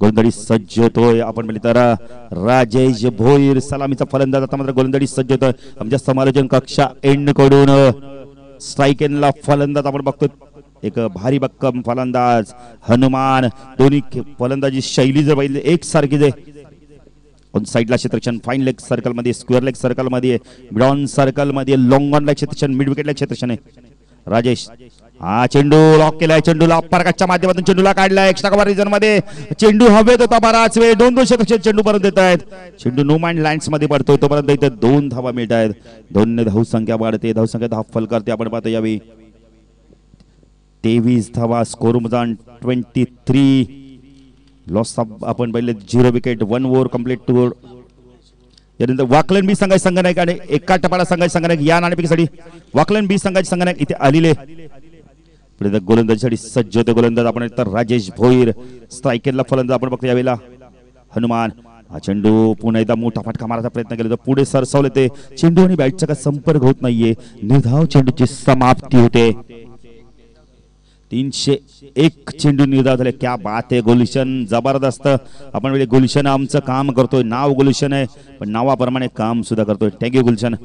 गोलंदाजी सज्ज होतोय आपण बोलले तर राजेश भोईर सलामीचा फलंदाज. आता मात्र गोलंदाजी सज्ज होतोय आमच्या समालोचन कक्षा एंड कडून. स्ट्रायकेनला फलंदाज आपण बघतो एक भारी भक्कम फलंदाज हनुमान. दोन्ही फलंदाजी शैली जर पाहिली एक सारखीच आहे. ऑन साइडला क्षेत्ररक्षण फाईन लेग सर्कल मध्ये स्क्वेअर लेग सर्कल मध्ये मिड ऑन सर्कल मध्ये लॉंग ऑन ला क्षेत्ररक्षण मिड विकेटला क्षेत्ररक्षण आहे राजेश. हा चेंडू लॉक केलाय. चेंडूला अप्पर कटच्या माध्यमातून चेंडूला काढलाय एक्स्ट्रा कव्हर रिजन मध्ये. चेंडू हवेत होता बराच वेळ. 2-2 क्षेत्ररक्षण चेंडू परत देत आहेत. चेंडू नो माइंड लँड्स मध्ये पडतोय तोपर्यंत इथे 2 धावा मिळत आहेत. 2 धावसंख्या वाढते. धावसंख्या धाव फलकावरती आपण पाहतो यावेळी 23 धावा. स्कोर मजान 23. लॉस आपण पहिले 0 विकेट 1 ओव्हर कंप्लीट टूर. यानंतर वाकलन बी संघाचे संघनायक आणि एका टपाला संघाचे संघनायक या नाणेफेकीसाठी वाकलन बी संघाचे संघनायक इथे आलेले. गोलंदाजीसाठी सज्ज होते गोलंदाज आपण तर राजेश भोईर. स्ट्रायकेरला फलंदाज आपण बघतो यावेळेला हनुमान. हा चेंडू पुन्हा एकदा मोठा फटका मारायचा प्रयत्न केला तर पुढे सरसावले ते चेंडू आणि बॅटचा काही संपर्क होत नाहीये. निर्धाव चेंडूची समाप्ती होते. 301 चेंडू निर्धाव झाले. क्या बात आहे. गुलशन जबरदस्त. आपण म्हणजे गुलशन आमचं काम करतोय. नाव गुलशन आहे पण नावाप्रमाणे काम सुद्धा करतोय. थँक्यू गुलशन.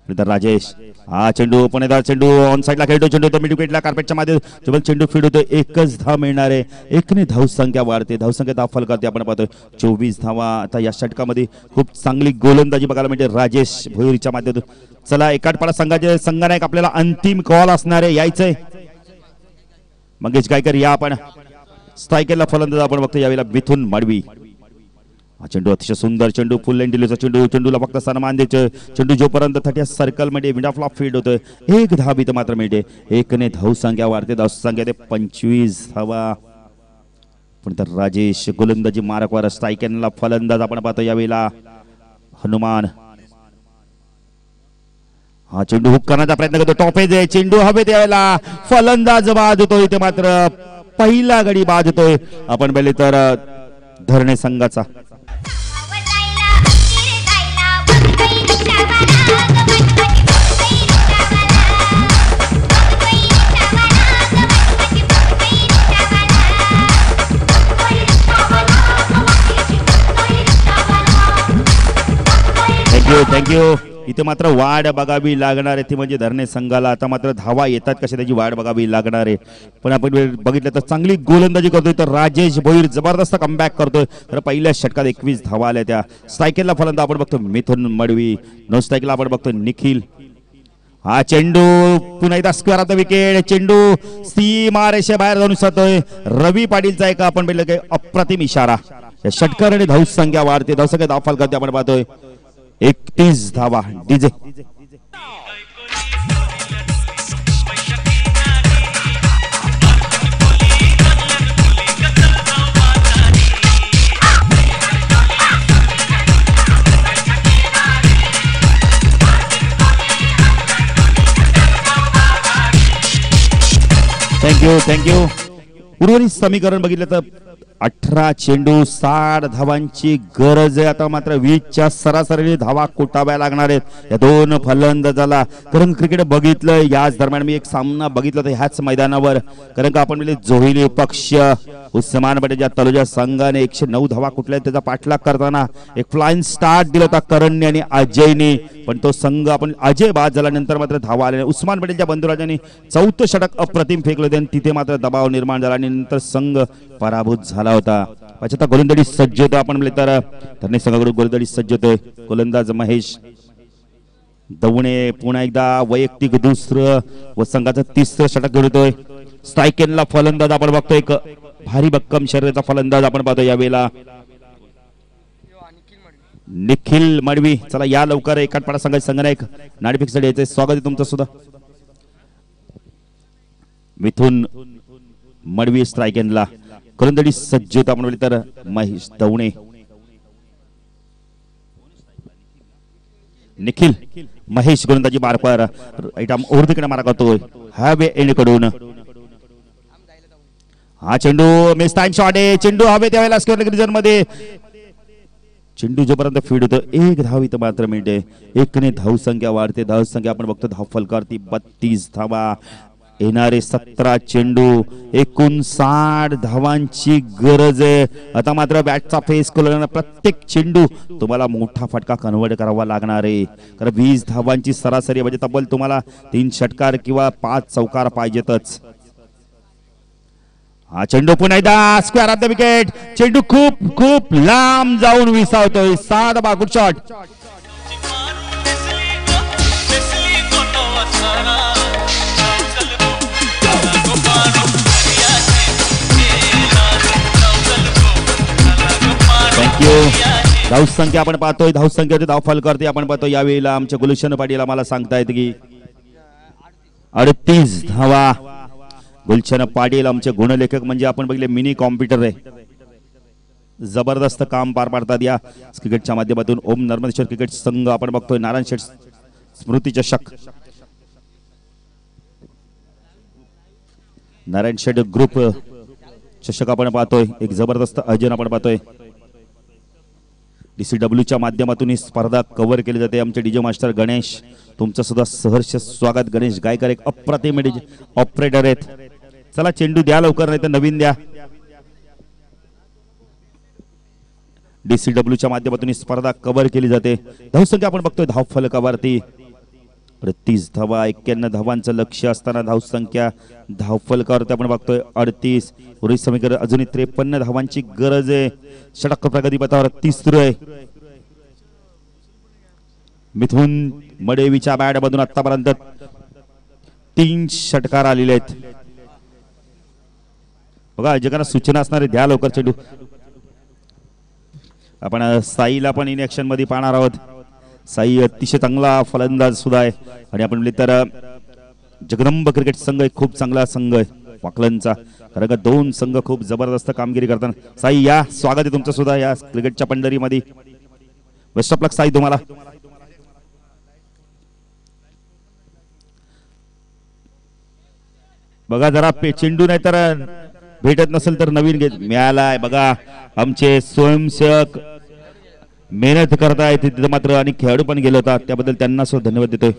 राजेश हा चेंडू पुणेदार चेंडू ऑन साइडला खेळतो. चेंडू तो मिड विकेटला कार्पेटच्या मध्ये चेंडू फीड होतोय. 1च धाव मिळणार आहे. 1ने धावसंख्या वाढते. धावसंख्या धाव फलकावरती आपण पाहतोय 24 धावा. आता या षटकामध्ये खूप चांगली गोलंदाजी बघायला म्हणजे राजेश भोईरच्या माध्यमातून. चला एकाटपाडा संघाचे संघनायक आपल्याला अंतिम कॉल असणार आहे यायचंय. मंगेश गायकर या आपण. स्ट्रायकेरला फलंदाज आपण बघतो यावेळेला मिथुन मडवी. हा चेंडू अतिशय सुंदर चेंडू फुल लाईन दिलेचा चेंडू. चेंडूला फक्त सन्मान द्यायचं. चेंडू जोपर्यंत 30 सर्कल मध्ये मिड ऑफ फील्ड होतोय 1 धाव इथं मात्र मिळते. 1ने धावसंख्या वाढते. धावसंख्या ते 25 धावा. पण तर राजेश गोलंदाजी मार्कवर. स्ट्रायकेरला फलंदाज आपण पाहतो यावेळेला हनुमान. हा चेंडू हुक करण्याचा प्रयत्न करतो. टॉपेज आहे. चेंडू हवे त्यावेळेला फलंदाज बाद होतोय. इथे मात्र पहिला गडी बाद होतोय आपण पहिले तर धरणे संघाचा. थँक्यू. इथे मात्र वाढ बघावी लागणार आहे ती म्हणजे धरणे संघाला. आता मात्र धावा येतात कशा त्याची वाढ बघावी लागणार आहे. पण आपण बघितलं तर चांगली गोलंदाजी करतोय तर राजेश भोईर जबरदस्त कमबॅक करतोय. तर पहिल्या षटकात 21 धावा आल्या त्या. स्ट्रायकेला फलंदाज आपण बघतो मिथुन मडवी, नो स्ट्रायकला आपण बघतोय निखिल. हा चेंडू पुन्हा एकदा स्क्वेअर ऑफ द विकेट. चेंडू सीमा रेषे बाहेर जाऊन जातोय. रवी पाटीलचा एक आपण पाहिलं की अप्रतिम इशारा. या षटकार आणि धाव संख्या वाढते, धाव संख्या धाव फलकावरती आपण पाहतोय 31 धावा. DJ thank you. उर्वरित समीकरण बघितलं तर 18 चेंडू 60 धावांची गरज आहे. आता मात्र 20च्या सरासरी धावा कोटाव्या लागणार आहेत या दोन फलंदाजाला. कारण क्रिकेट बघितलं याच दरम्यान मी एक सामना बघितला तर ह्याच मैदानावर. कारण का आपण जोहिली पक्ष उस्मान पटेलच्या तलोजा संघाने 109 धावा कुठल्या त्याचा पाठलाग करताना एक फ्लाइंग स्टार्ट दिला होता करणने आणि अजयने. पण तो संघ आपण अजय बाद झाल्यानंतर मात्र धावा आले. उस्मान पटेलच्या बंधुराजांनी 4थं षटक अप्रतिम फेकलं होते आणि तिथे मात्र दबाव निर्माण झाला आणि नंतर संघ पराभूत झाला होता. आता गोलंदाजी सज्ज होतो आपण म्हणले तर धरणे संघाकडून गोलंदाजी सज्ज होतोय. गोलंदाज महेश दवणे पुन्हा एकदा वैयक्तिक दुसरं व संघाचं 3रं षटक घेऊन येतोय. स्ट्रायकेनला फलंदाज आपण बघतोय एक भारी भक्कम शरीराचा फलंदाज आपण पाहतो यावेळेला निखिल मडवी. चला या लवकर एकाटपाडा संघाचे संघनायक नाणेफेकसाठी यायचे स्वागत आहे तुमचं सुद्धा. मिथुन मडवी स्ट्रायकेनला गोलंदाजी सज्ज होता आपण म्हणले तर महेश दवणे. निखिल महेश गोलंदाजी मार्फर उर्दीकडे मारा करतोय हवे एंडकडून. हा चेंडू मिस टाइम शॉट आहे. चेंडू हवे त्यावेळेला स्क्वेअर रिजन मध्ये चेंडू जोपर्यंत फीड होतो 1 धाव इथं मात्र मिळते. 1ने धाव संख्या वाढते. धाव संख्या आपण बघतो धाव फलकावरती 32 धावा. येणारे 17 चेंडू 59 धावांची गरज आहे. आता मात्र बॅटचा फेस खोलताना प्रत्येक चेंडू तुम्हाला मोठा फटका कन्वर्ट करावा लागणार आहे. कारण 20 धावांची सरासरी म्हणजे तब्बल तुम्हाला 3 षटकार किंवा 5 चौकार पाहिजेतच. हा चेंडू पुन्हा एकदा स्क्वेअर ऑफ द विकेट. चेंडू खूप खूप लांब जाऊन विसावतोय. 6 धावा. Good shot. थँक्यू. धाव संख्या आपण पाहतोय धाव संख्येची धाव फलकावरती आपण पाहतोय यावेळेला आमच्या गुलशन पाटील आम्हाला सांगतायत की 38 धावा. गुलशन पाटील आमचे गुणलेखक म्हणजे आपण बघितले मिनी कॉम्प्युटर आहे. जबरदस्त काम पार पाडतात या क्रिकेटच्या माध्यमातून. ओम नर्मदेश्वर क्रिकेट संघ आपण बघतोय नारायण शेठ स्मृती चषक, नारायण शेठ ग्रुप चषक आपण पाहतोय. एक जबरदस्त आयोजन आपण पाहतोय. DCW माध्यमातून ही स्पर्धा कव्हर केली जाते. आमचे डीजे मास्टर गणेश तुमचं सुद्धा सहर्ष स्वागत. गणेश गायकर एक अप्रतिम ऑपरेटर आहेत. चला चेंडू द्या लवकर नाही तर नवीन द्या. DCW माध्यमातून ही स्पर्धा कव्हर केली जाते. धावसंख्या आपण बघतोय धाव फलकावरती 38 धावा. 91 धावांचं लक्ष्य असताना धावसंख्या धाव फलकावरती आपण बघतोय 38. उर्वरित समीकरण अजूनही 53 धावांची गरज आहे. षटक प्रगतीपथावर 3रं आहे. मिथुन मडेवीच्या बॅट मधून आतापर्यंत 3 षटकार आलेले आहेत. बघा जगांना सूचना असणारे द्या लवकर चेंडू. आपण साईला पण इन ऍक्शन मध्ये पाहणार आहोत. साई अतिशय चांगला फलंदाज सुद्धा आहे आणि आपण म्हणले तर जगदंब क्रिकेट संघ एक खूप चांगला संघ आहे वाकलनचा. कारण का 2 संघ खूप जबरदस्त कामगिरी करतात. साई या स्वागत आहे तुमचं सुद्धा या क्रिकेटच्या पंढरीमध्ये. बेस्ट ऑफ लक साई तुम्हाला. बघा जरा चेंडू नाही तर भेटत नसेल तर नवीन मिळालाय. बघा आमचे स्वयंसेवक मेहनत करतायत तिथे मात्र आणि खेळाडू पण गेले होता त्याबद्दल त्यांना सुद्धा धन्यवाद देतोय.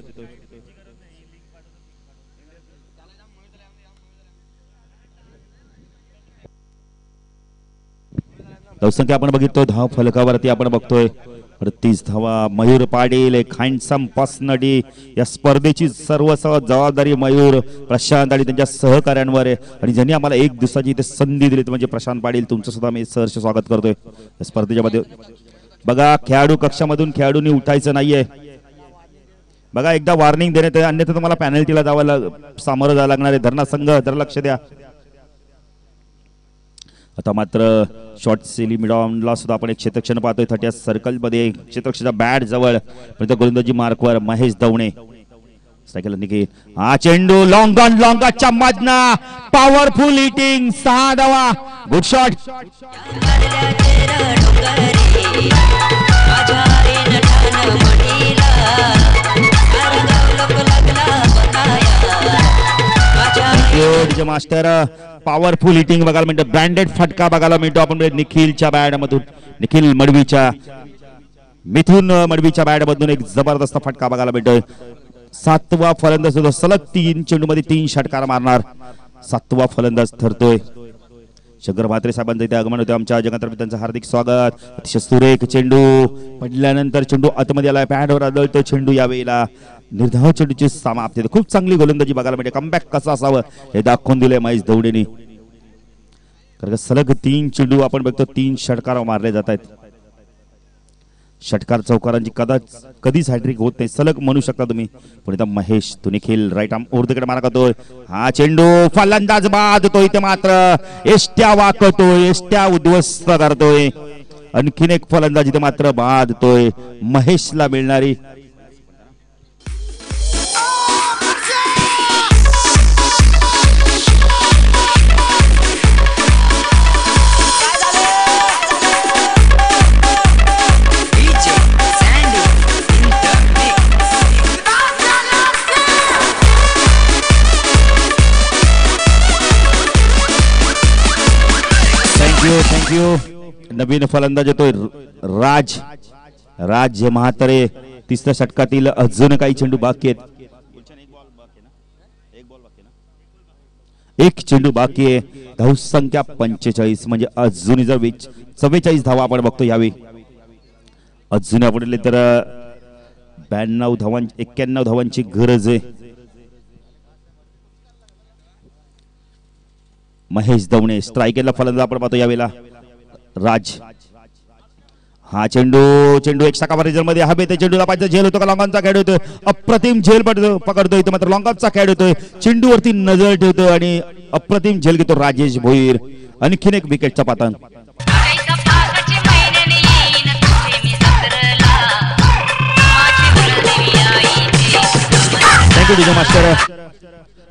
धावसंख्या आपण बघितोय धाव फलकावरती आपण बघतोय 30 धावा मयूर पाटील, एक हँडसम पर्सनॅलिटी. या स्पर्धेची सर्व जबाबदारी मयूर, प्रशांत आणि त्यांच्या सहकाऱ्यांवर आहे. आणि ज्यांनी आम्हाला एक दिवसाची इथे संधी दिली म्हणजे प्रशांत पाटील, तुमचं सुद्धा मी सहर्ष स्वागत करतोय या स्पर्धेच्या मध्ये. बघा खेळाडू कक्षामधून खेळाडूंनी उठायचं नाहीये. बघा एकदा वॉर्निंग देण्यात आहे, अन्यथा तुम्हाला पॅनल्टीला सामोरं जावं लागणार आहे. धरणा संघ जरा लक्ष द्या. आता मात्र शॉर्ट सेली मिडॉनला सुद्धा आपण एक क्षेत्रक्षण पाहतोय. 30 सर्कल मध्ये क्षेत्रक्षणाच्या बॅट जवळ गोलंदाजी मार्कवर महेश दवणे. हा चेंडू लॉंग ऑन लॉंगच्या मधना पॉवरफुल हिटिंग, 6 धावा. Good shot. Master powerful hitting बघायला मिळतो, ब्रँडेड फटका बघायला मिळतो आपण निखिलच्या बॅट मधून, निखिल मडवीच्या मिथून मडवीच्या बॅट मधून एक जबरदस्त फटका बघायला मिळतोय. 7वा फलंदाज होतो, सलग 3 चेंडू मध्ये 3 षटकार मारणार 7वा फलंदाज ठरतोय. शंकर भात्रे साहेबांचं इथे आगमन होते. आमच्या जगतर्फे त्यांचं हार्दिक स्वागत. अतिशय सुरेख चेंडू पडल्यानंतर चेंडू आतमध्ये आलाय, पॅडवर आदळतो चेंडू. यावेळेला निर्धाव चेंडूची समाप्ती. खूप चांगली गोलंदाजी बघायला मिळते. कमबॅक कसं असावं हे दाखवून दिले महेश दवडेनी. कारण सलग 3 चेंडू आपण बघतो 3 षटकार मारले जात आहेत. षटकार चौकारांची कधीच हॅट्रिक होत नाही, सलग म्हणू शकता तुम्ही. पण इथं महेश तो निखिल राईट आर्म उर्दकडे मारा करतोय. हा चेंडू फलंदाज बाधतोय, इथे मात्र एष्ट्या वाकतोय, एष्ट्या उद्ध्वस्त करतोय. आणखीन एक फलंदाज इथे मात्र बाधतोय, महेशला मिळणारी. थँक्यू. नवीन फलंदाज येतोय राज म्हातारे. 3ऱ्या षटकातील अजून काही चेंडू बाकी आहेत. एक चेंडू बाकी आहे. धावसंख्या 45 म्हणजे अजून जर 44 धावा आपण बघतो यावेळी. अजून आपण तर 91 धावांची गरज आहे. महेश दवणे स्ट्रायकरला फलंदाज आपण पाहतो यावेळेला. राज हा चेंडू एक शाखावारी मध्ये हवे ते चेंडूला पाहिजे. झेल होतो का लॉंगॉनचा खेळ होतोय, अप्रतिम झेल पकडतोय. इथे मात्र लॉंगॉनचा खेळ होतोय, चेंडूवरती नजर ठेवतोय आणि अप्रतिम झेल घेतो राजेश भोईर. आणखीन एक विकेटचा पातन. Thank you master.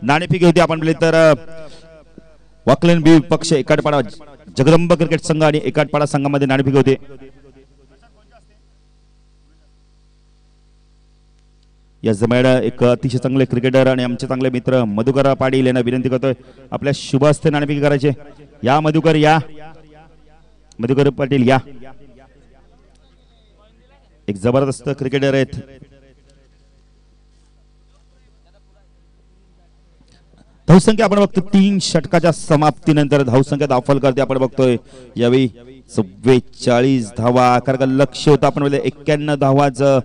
नाणेफेक होती आपण तर वाकलन बी पक्ष एकाडपाडा जगदंब क्रिकेट संघ आणि एकाडपाडा संघामध्ये नाणेफेक होते. या जमेला एक अतिशय चांगले क्रिकेटर आणि आमचे चांगले मित्र मधुकर पाटील यांना विनंती करतोय आपल्या शुभ हस्ते नाणेफेक करायचे. या मधुकर पाटील या. एक जबरदस्त क्रिकेटर आहेत. धावसंख्या आपण बघतो 3 षटकाच्या समाप्तीनंतर धावसंख्या दाखल करते आपण बघतोय यावेळी 44 धावा. कारण लक्ष होतं आपण 91 धावाचं.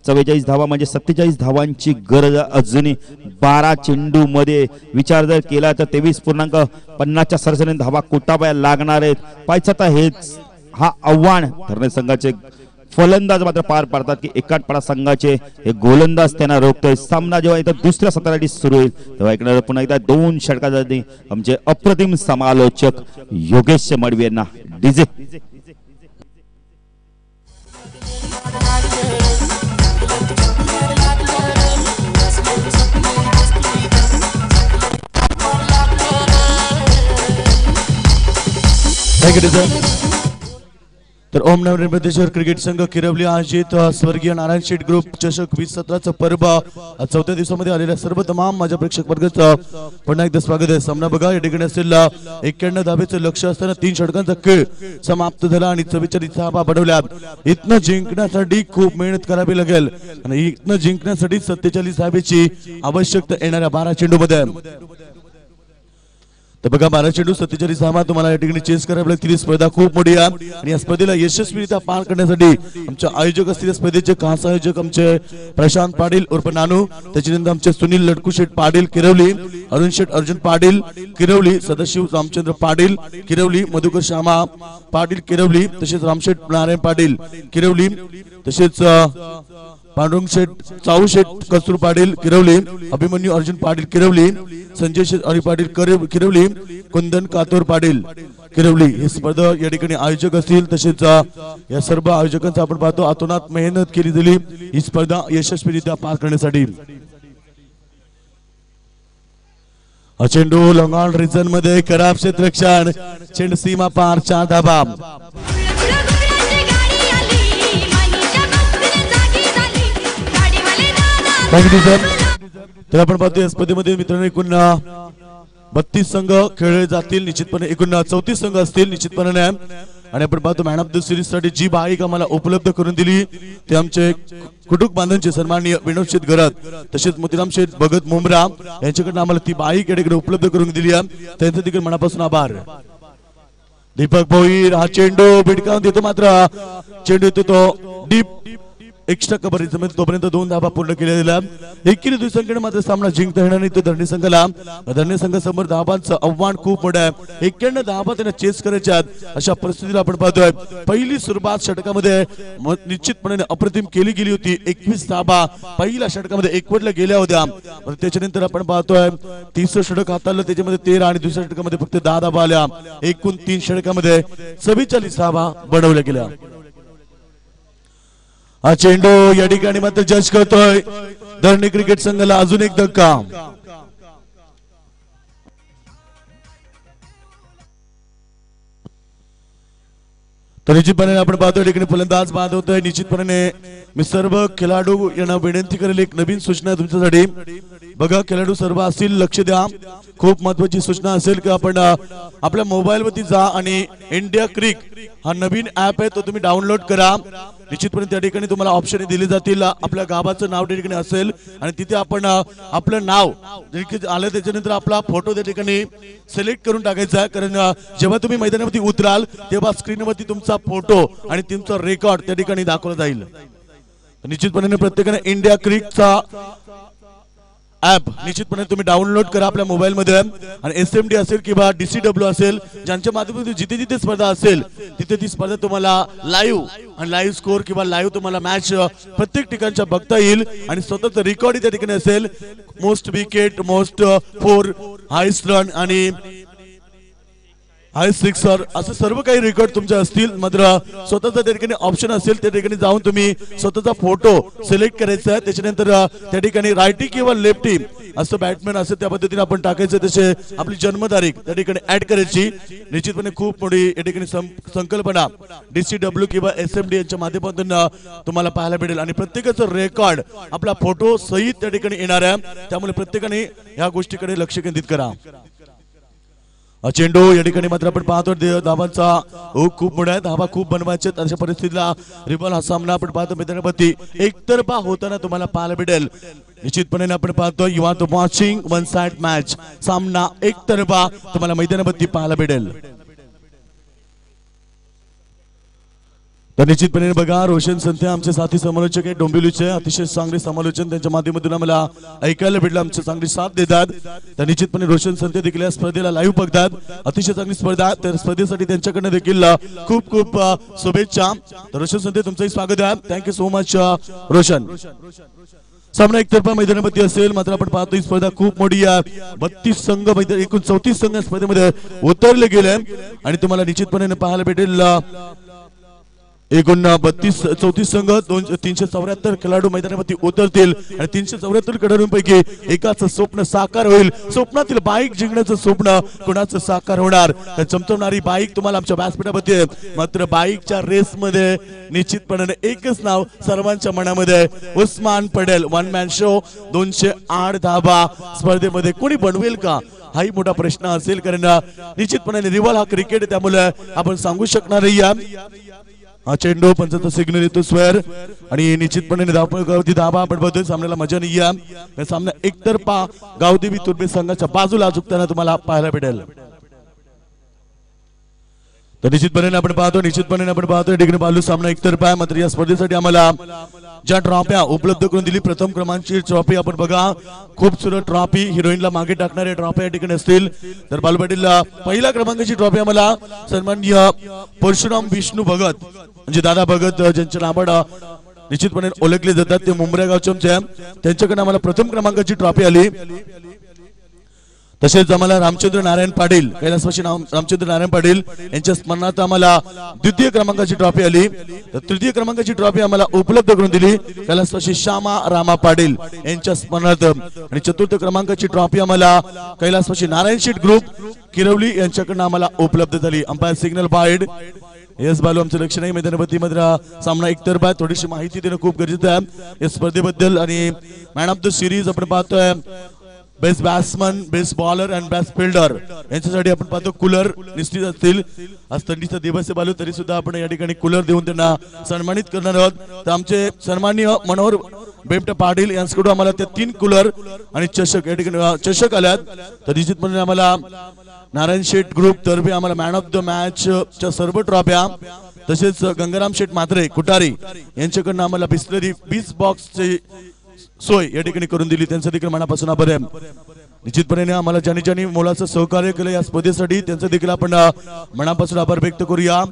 44 धावा म्हणजे 47 धावांची गरज अजूनही 12 चेंडू मध्ये विचार जर केला तर 23.50च्या सरासरीने धावा कोटाबाया लागणार आहेत. पाहिजे आता हेच हा आव्हान धरणे संघाचे फलंदाज मात्र पार पाडतात की एकाडपाडा संघाचे हे गोलंदाज त्यांना रोखतोय. सामना जेव्हा इथं 2ऱ्या सत्रासाठी सुरू होईल तेव्हा ऐकणार पुन्हा एकदा 2 षटकांसाठी आमचे अप्रतिम समालोचक योगेश मडवी यांना डीजे. तर ओम नवरेश्वर क्रिकेट संघ किरवली आयोजित स्वर्गीय नारायण शेठ ग्रुप चषक 2017चं पर्व 4थ्या दिवसामध्ये आलेल्या सर्व तमाम माझ्या प्रेक्षक वर्गाचं पुन्हा एकदा स्वागत आहे. सामना बघा या ठिकाणी असलेला 91 धावेचं लक्ष असताना 3 षटकांचा खेळ समाप्त झाला आणि 44 धावा बनवल्या. इथनं जिंकण्यासाठी खूप मेहनत करावी लागेल आणि इथनं जिंकण्यासाठी 47 धावेची आवश्यकता येणाऱ्या 12 चेंडूमध्ये. तर बघा 12 चेंडू 47 धावा तुम्हाला या ठिकाणी चेस करावी लागतील. ही स्पर्धा खूप मोठी आहे आणि या स्पर्धेला यशस्वीरित्या पार करण्यासाठी आमचे आयोजक असतील स्पर्धेचे खास आयोजक आमचे प्रशांत पाटील उर्फ नानू, त्याच्यानंतर आमचे सुनील लटकू शेठ पाटील किरवली, अरुण शेठ अर्जुन पाटील किरवली, सदाशिव रामचंद्र पाटील किरवली, मधुकर श्यामा पाटील किरवली, तसेच रामशेठ नारायण पाटील किरवली, तसेच पांडुरंग शेठ चाऊ शेठ कस्तूर पाटील किरवली, अभिमन्यू अर्जुन पाटील किरवली, संजय शेठ हरी पाटील किरवली, कुंदन कातोर पाटील किरवली. ही स्पर्धा या ठिकाणी आयोजक असतील. तसेच या सर्व आयोजकांचा आपण पाहतो आतोनात मेहनत केली गेली ही स्पर्धा यशस्वीरित्या पार करण्यासाठी. चेंडू लॉंग रिजन मध्ये खराब क्षेत्ररक्षण, चेंडू सीमा पार 4 धावा. तर आपण पाहतो या स्पर्धेमध्ये मित्रांनो एकूण 32 संघ खेळले जातील. निश्चितपणे एकूण 34 संघ असतील निश्चितपणे. आणि आपण पाहतो मॅन ऑफ द सिरीज साठी जी बाईक आम्हाला उपलब्ध करून दिली ते आमचे कुटुंब बांधवांचे सन्माननीय विनोद शेठ गरत, तसेच मोतीराम शेठ भगत मुंब्रा यांच्याकडून आम्हाला ती बाईक या ठिकाणी उपलब्ध करून दिली आहे. त्यांचे देखील मनापासून आभार. दीपक भोईर हा चेंडू भिडकावून देतो, मात्र चेंडू येतो तो डीप एक्स्ट्रा कव्हरेजमध्ये तोपर्यंत 2 धावा पूर्ण केलेल्या. एकेरी दुसऱ्या संघाने मात्र सामना जिंकता येणार नाही. तो धरणी संघाला धरणी संघासमोर धावांचं आव्हान खूप मोठं आहे. 91 धावा त्यांना चेस करायच्या अशा परिस्थितीला आपण पाहतोय. पहिली सुरुवात षटकामध्ये निश्चितपणे अप्रतिम केली गेली होती. 21 धावा पहिल्या षटकामध्ये एकवटल्या गेल्या होत्या. त्याच्यानंतर आपण पाहतोय तिसरं षटक हाताळलं, त्याच्यामध्ये 13 आणि दुसऱ्या षटकामध्ये फक्त 10 धावा आल्या. एकूण 3 षटकामध्ये 44 धावा बनवल्या गेल्या. हा चेंडू या ठिकाणी मात्र जज करतोय धरणी क्रिकेट संघाला अजून एक धक्का. तर निश्चितपणे आपण पाहतोय ठिकाणी फलंदाज बाद होतोय. निश्चितपणे मी सर्व खेळाडू यांना विनंती करेल एक नवीन सूचना तुमच्यासाठी. बघा खेळाडू सर्व असतील लक्ष द्या. खूप महत्वाची सूचना असेल की आपण आपल्या मोबाईल वरती जा आणि इंडिया क्रिक हा नवीन ऍप आहे तो तुम्ही डाउनलोड करा. निश्चितपणे त्या ठिकाणी तुम्हाला ऑप्शन दिले जातील. आपल्या गावाचं नाव त्या ठिकाणी असेल आणि तिथे आपण आपलं नाव आलं त्याच्यानंतर आपला फोटो त्या ठिकाणी सिलेक्ट करून टाकायचा आहे. कारण जेव्हा तुम्ही मैदानावरती उतराल तेव्हा स्क्रीनवरती तुमचा फोटो आणि तुमचा रेकॉर्ड त्या ठिकाणी दाखवला जाईल. निश्चितपणे प्रत्येकाने इंडिया क्रिकचा ऍप निश्चितपणे तुम्ही डाउनलोड करा आपल्या मोबाईल मध्ये. आणि एसएमडी असेल किंवा डीसीडब्ल्यू असेल ज्यांच्या माध्यमातून जिथे जिथे स्पर्धा असेल तिथे ती स्पर्धा तुम्हाला लाईव्ह स्कोर किंवा लाईव्ह तुम्हाला मॅच प्रत्येक ठिकाणच्या बघता येईल. आणि स्वतःच रेकॉर्ड त्या ठिकाणी असेल. Most wicket, most 4, highest run आणि हायस्ट सिक्सर असं सर्व काही रेकॉर्ड तुमचे असतील. मात्र स्वतःचा त्या ठिकाणी ऑप्शन असेल त्या ठिकाणी जाऊन तुम्ही स्वतःचा फोटो सिलेक्ट करायचा आहे. त्याच्यानंतर त्या ठिकाणी रायटी किंवा लेफ्टी असं बॅट्समॅन असेल त्या पद्धतीने आपण टाकायचं. तसे आपली जन्मतारीख त्या ठिकाणी ऍड करायची. निश्चितपणे खूप मोठी या ठिकाणी संकल्पना डीसीडब्ल्यू किंवा एसएमडी यांच्या माध्यमातून तुम्हाला पाहायला मिळेल. आणि प्रत्येकाचं रेकॉर्ड आपला फोटो सहित त्या ठिकाणी येणार आहे. त्यामुळे प्रत्येकाने या गोष्टीकडे लक्ष केंद्रित करा. चेंडू या ठिकाणी मात्र आपण पाहतो धावांचा खूप मोठा आहे. धावा खूप बनवायचे अशा परिस्थितीला रिबॉल हा सामना आपण पाहतो मैदानावरती एकतर्फा होताना तुम्हाला पाहायला मिळेल. निश्चितपणे आपण पाहतो you are watching one side match. सामना एकतर्फा तुम्हाला मैदानावरती पाहायला मिळेल. तर निश्चितपणे बघा रोशन संध्या आमचे साथी समालोचक आहे डोंबिवलीचे अतिशय चांगले समालोचन त्यांच्या माध्यमातून आम्हाला ऐकायला भेटलं. आमचे चांगली साथ देतात. तर निश्चितपणे रोशन संध्या देखील या स्पर्धेला लाईव्ह बघतात. अतिशय चांगली स्पर्धा. तर स्पर्धेसाठी त्यांच्याकडनं देखील खूप खूप शुभेच्छा. तर रोशन संध्या तुमचंही स्वागत आहे. Thank you so much Roshan. सामना एकतर्फा मैदानावरती असेल. मात्र आपण पाहतो ही स्पर्धा खूप मोठी आहे. 32 संघ एकूण 34 संघ स्पर्धेमध्ये उतरले गेले आणि तुम्हाला निश्चितपणे पाहायला भेटेल एकूण 34 संघ 374 खेळाडू मैदानावरती उतरतील आणि 374 खेळाडूंपैकी एकाच स्वप्न साकार होईल. स्वप्नातील बाईक जिंकण्याचं स्वप्न कोणाचं साकार होणार. चमचमणारी बाईक तुम्हाला आमच्या व्यासपीठावरती आहे. मात्र बाईकच्या रेस मध्ये निश्चितपणे एकच नाव सर्वांच्या मनामध्ये Usman Patel. One man show 208 धावा स्पर्धेमध्ये कोणी बनवेल का हाही मोठा प्रश्न असेल. कारण निश्चितपणे रिव्हॉल हा क्रिकेट त्यामुळे आपण सांगू शकणार नाही. हा चेंडू पंचाचा सिग्नल येतो स्क्वेअर आणि निश्चितपणे धाबा आपण बघतोय. सामन्याला मजा नाही आहे. सामना एकतर्फा गावदेवी तुर्बे संघाच्या बाजूला झुकताना तुम्हाला पाहायला भेटेल. तर निश्चितपणे आपण पाहतो या ठिकाणी बालू सामना एकतर्फा आहे. मात्र या स्पर्धेसाठी आम्हाला ज्या ट्रॉफ्या उपलब्ध करून दिली, प्रथम क्रमांकाची ट्रॉफी आपण बघा, खूपसूरत ट्रॉफी, हिरोईनला मागे टाकणारे ट्रॉफी या ठिकाणी असतील. तर बालू पाटील पहिल्या क्रमांकाची ट्रॉफी आम्हाला सन्माननीय परशुराम विष्णू भगत म्हणजे दादा भगत ज्यांच्या नावाड निश्चितपणे ओळखले जातात, ते मुंब्रा गावचे, त्यांच्याकडे आम्हाला प्रथम क्रमांकाची ट्रॉफी आली. तसेच आम्हाला रामचंद्र नारायण पाटील, कैलासवासी रामचंद्र नारायण पाटील यांच्या स्मरणार्थ आम्हाला द्वितीय क्रमांकाची ट्रॉफी आली. तर तृतीय क्रमांकाची ट्रॉफी आम्हाला उपलब्ध करून दिली कैलासवासी श्यामा रामा पाटील यांच्या स्मरणार्थ. आणि चतुर्थ क्रमांकाची ट्रॉफी आम्हाला कैलासवासी नारायण शेठ ग्रुप किरवली यांच्याकडून आम्हाला उपलब्ध झाली. अंपायर सिग्नल बाहेर. येस बालू, आमचं लक्ष नाही मैदानावरती, मात्र सामना एकतर्फा. थोडीशी माहिती देणं खूप गरजेचं आहे या स्पर्धेबद्दल. आणि मॅन ऑफ द सिरीज आपण पाहतोय, best batsman, best bowler and best fielder यांच्यासाठी आपण पाहतो कूलर निश्चित असतील. आज थंडीचा दिवस आहे बालू, तरी सुद्धा आपण या ठिकाणी कूलर देऊन त्यांना सन्मानित करणार आहोत. तर आमचे सन्माननीय मनोहर बेमटे पाटील यांच्याकडून आम्हाला त्या 3 कूलर आणि चषक या ठिकाणी चषक आल्यात. तर निश्चितपणे आम्हाला नारायण शेठ ग्रुप तर्फे आम्हाला मॅन ऑफ द मॅच च्या सर्व ट्रॉफ्या, तसेच गंगाराम शेठ म्हात्रे कुटारी यांच्याकडून आम्हाला बिस्लरी 20 बॉक्सची सोय या ठिकाणी करून दिली, त्यांचं देखील मनापासून आभार आहे. निश्चितपणे आम्हाला ज्यांनी मोलाचं सहकार्य केलं या स्पर्धेसाठी त्यांचं देखील आपण मनापासून आभार व्यक्त करूया.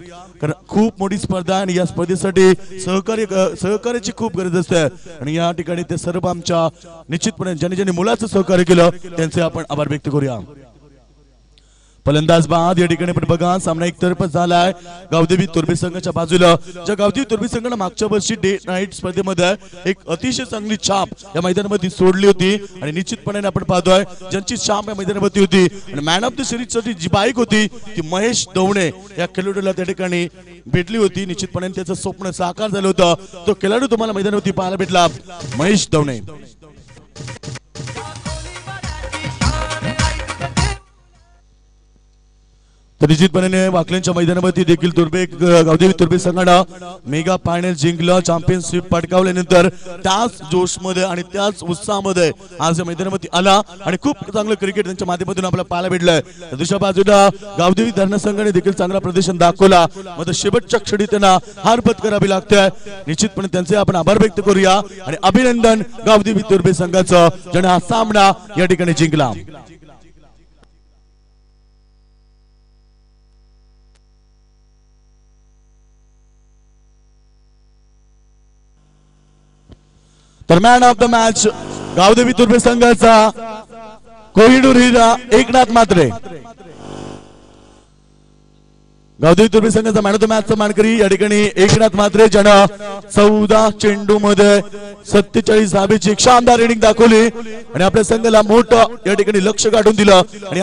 कारण खूप मोठी स्पर्धा आणि या स्पर्धेसाठी सहकार्याची खूप गरज असते. आणि या ठिकाणी ते सर्व आमच्या निश्चितपणे ज्यांनी मोलाचं सहकार्य केलं त्यांचे आपण आभार व्यक्त करूया. फलंदाज बाद या ठिकाणी पण बघा, सामना एकतर्फा झालाय गावदेवी तुर्बे संघाच्या बाजूला. ज्या गावदेवी तुर्बे संघाने मागच्या वर्षी डे नाईट स्पर्धेमध्ये एक अतिशय चांगली छाप या मैदानामध्ये सोडली होती. आणि निश्चितपणे आपण पाहतोय ज्यांची छाप या मैदानामध्ये होती. आणि मॅन ऑफ द सिरीज साठी जी बाईक होती ती महेश दवणे या खेळाडूला त्या ठिकाणी भेटली होती. निश्चितपणे त्याचं स्वप्न साकार झालं होतं. तो खेळाडू तुम्हाला मैदानावरती पाहायला भेटला, महेश दवणे. तर निश्चितपणे वाकलेंच्या मैदानावरती देखील गावदेवी तुर्बे संघानं मेगा फायनल जिंकलं, चॅम्पियनशिप पटकावल्यानंतर त्याच जोशमध्ये आणि त्याच उत्साहामध्ये आज या मैदानावरती आला. आणि खूप चांगलं क्रिकेट त्यांच्या माध्यमातून आपल्याला पाहायला भेटलंय. दुसऱ्या बाजूला गावदेवी धरण संघाने देखील चांगला प्रदर्शन दाखवला, मात्र शेवटच्या क्षणी त्यांना हार पत्करावी लागते. निश्चितपणे त्यांचे आपण आभार व्यक्त करूया आणि अभिनंदन गावदेवी तुर्बे संघाचं, ज्याने हा सामना या ठिकाणी जिंकला. तर man of the match Gavdevi Turbe संघाचा कोहिनूर हिरा एकनाथ म्हात्रे. गावदेवी तुर्बे संघाचा मॅन ऑफ द मॅचचा मानकरी या ठिकाणी एकनाथ म्हात्रे, ज्यानं 14 चेंडू मध्ये 47 धाबेची शानदार इनिंग दाखवली आणि आपल्या संघाला मोठं या ठिकाणी लक्ष गाठून दिलं. आणि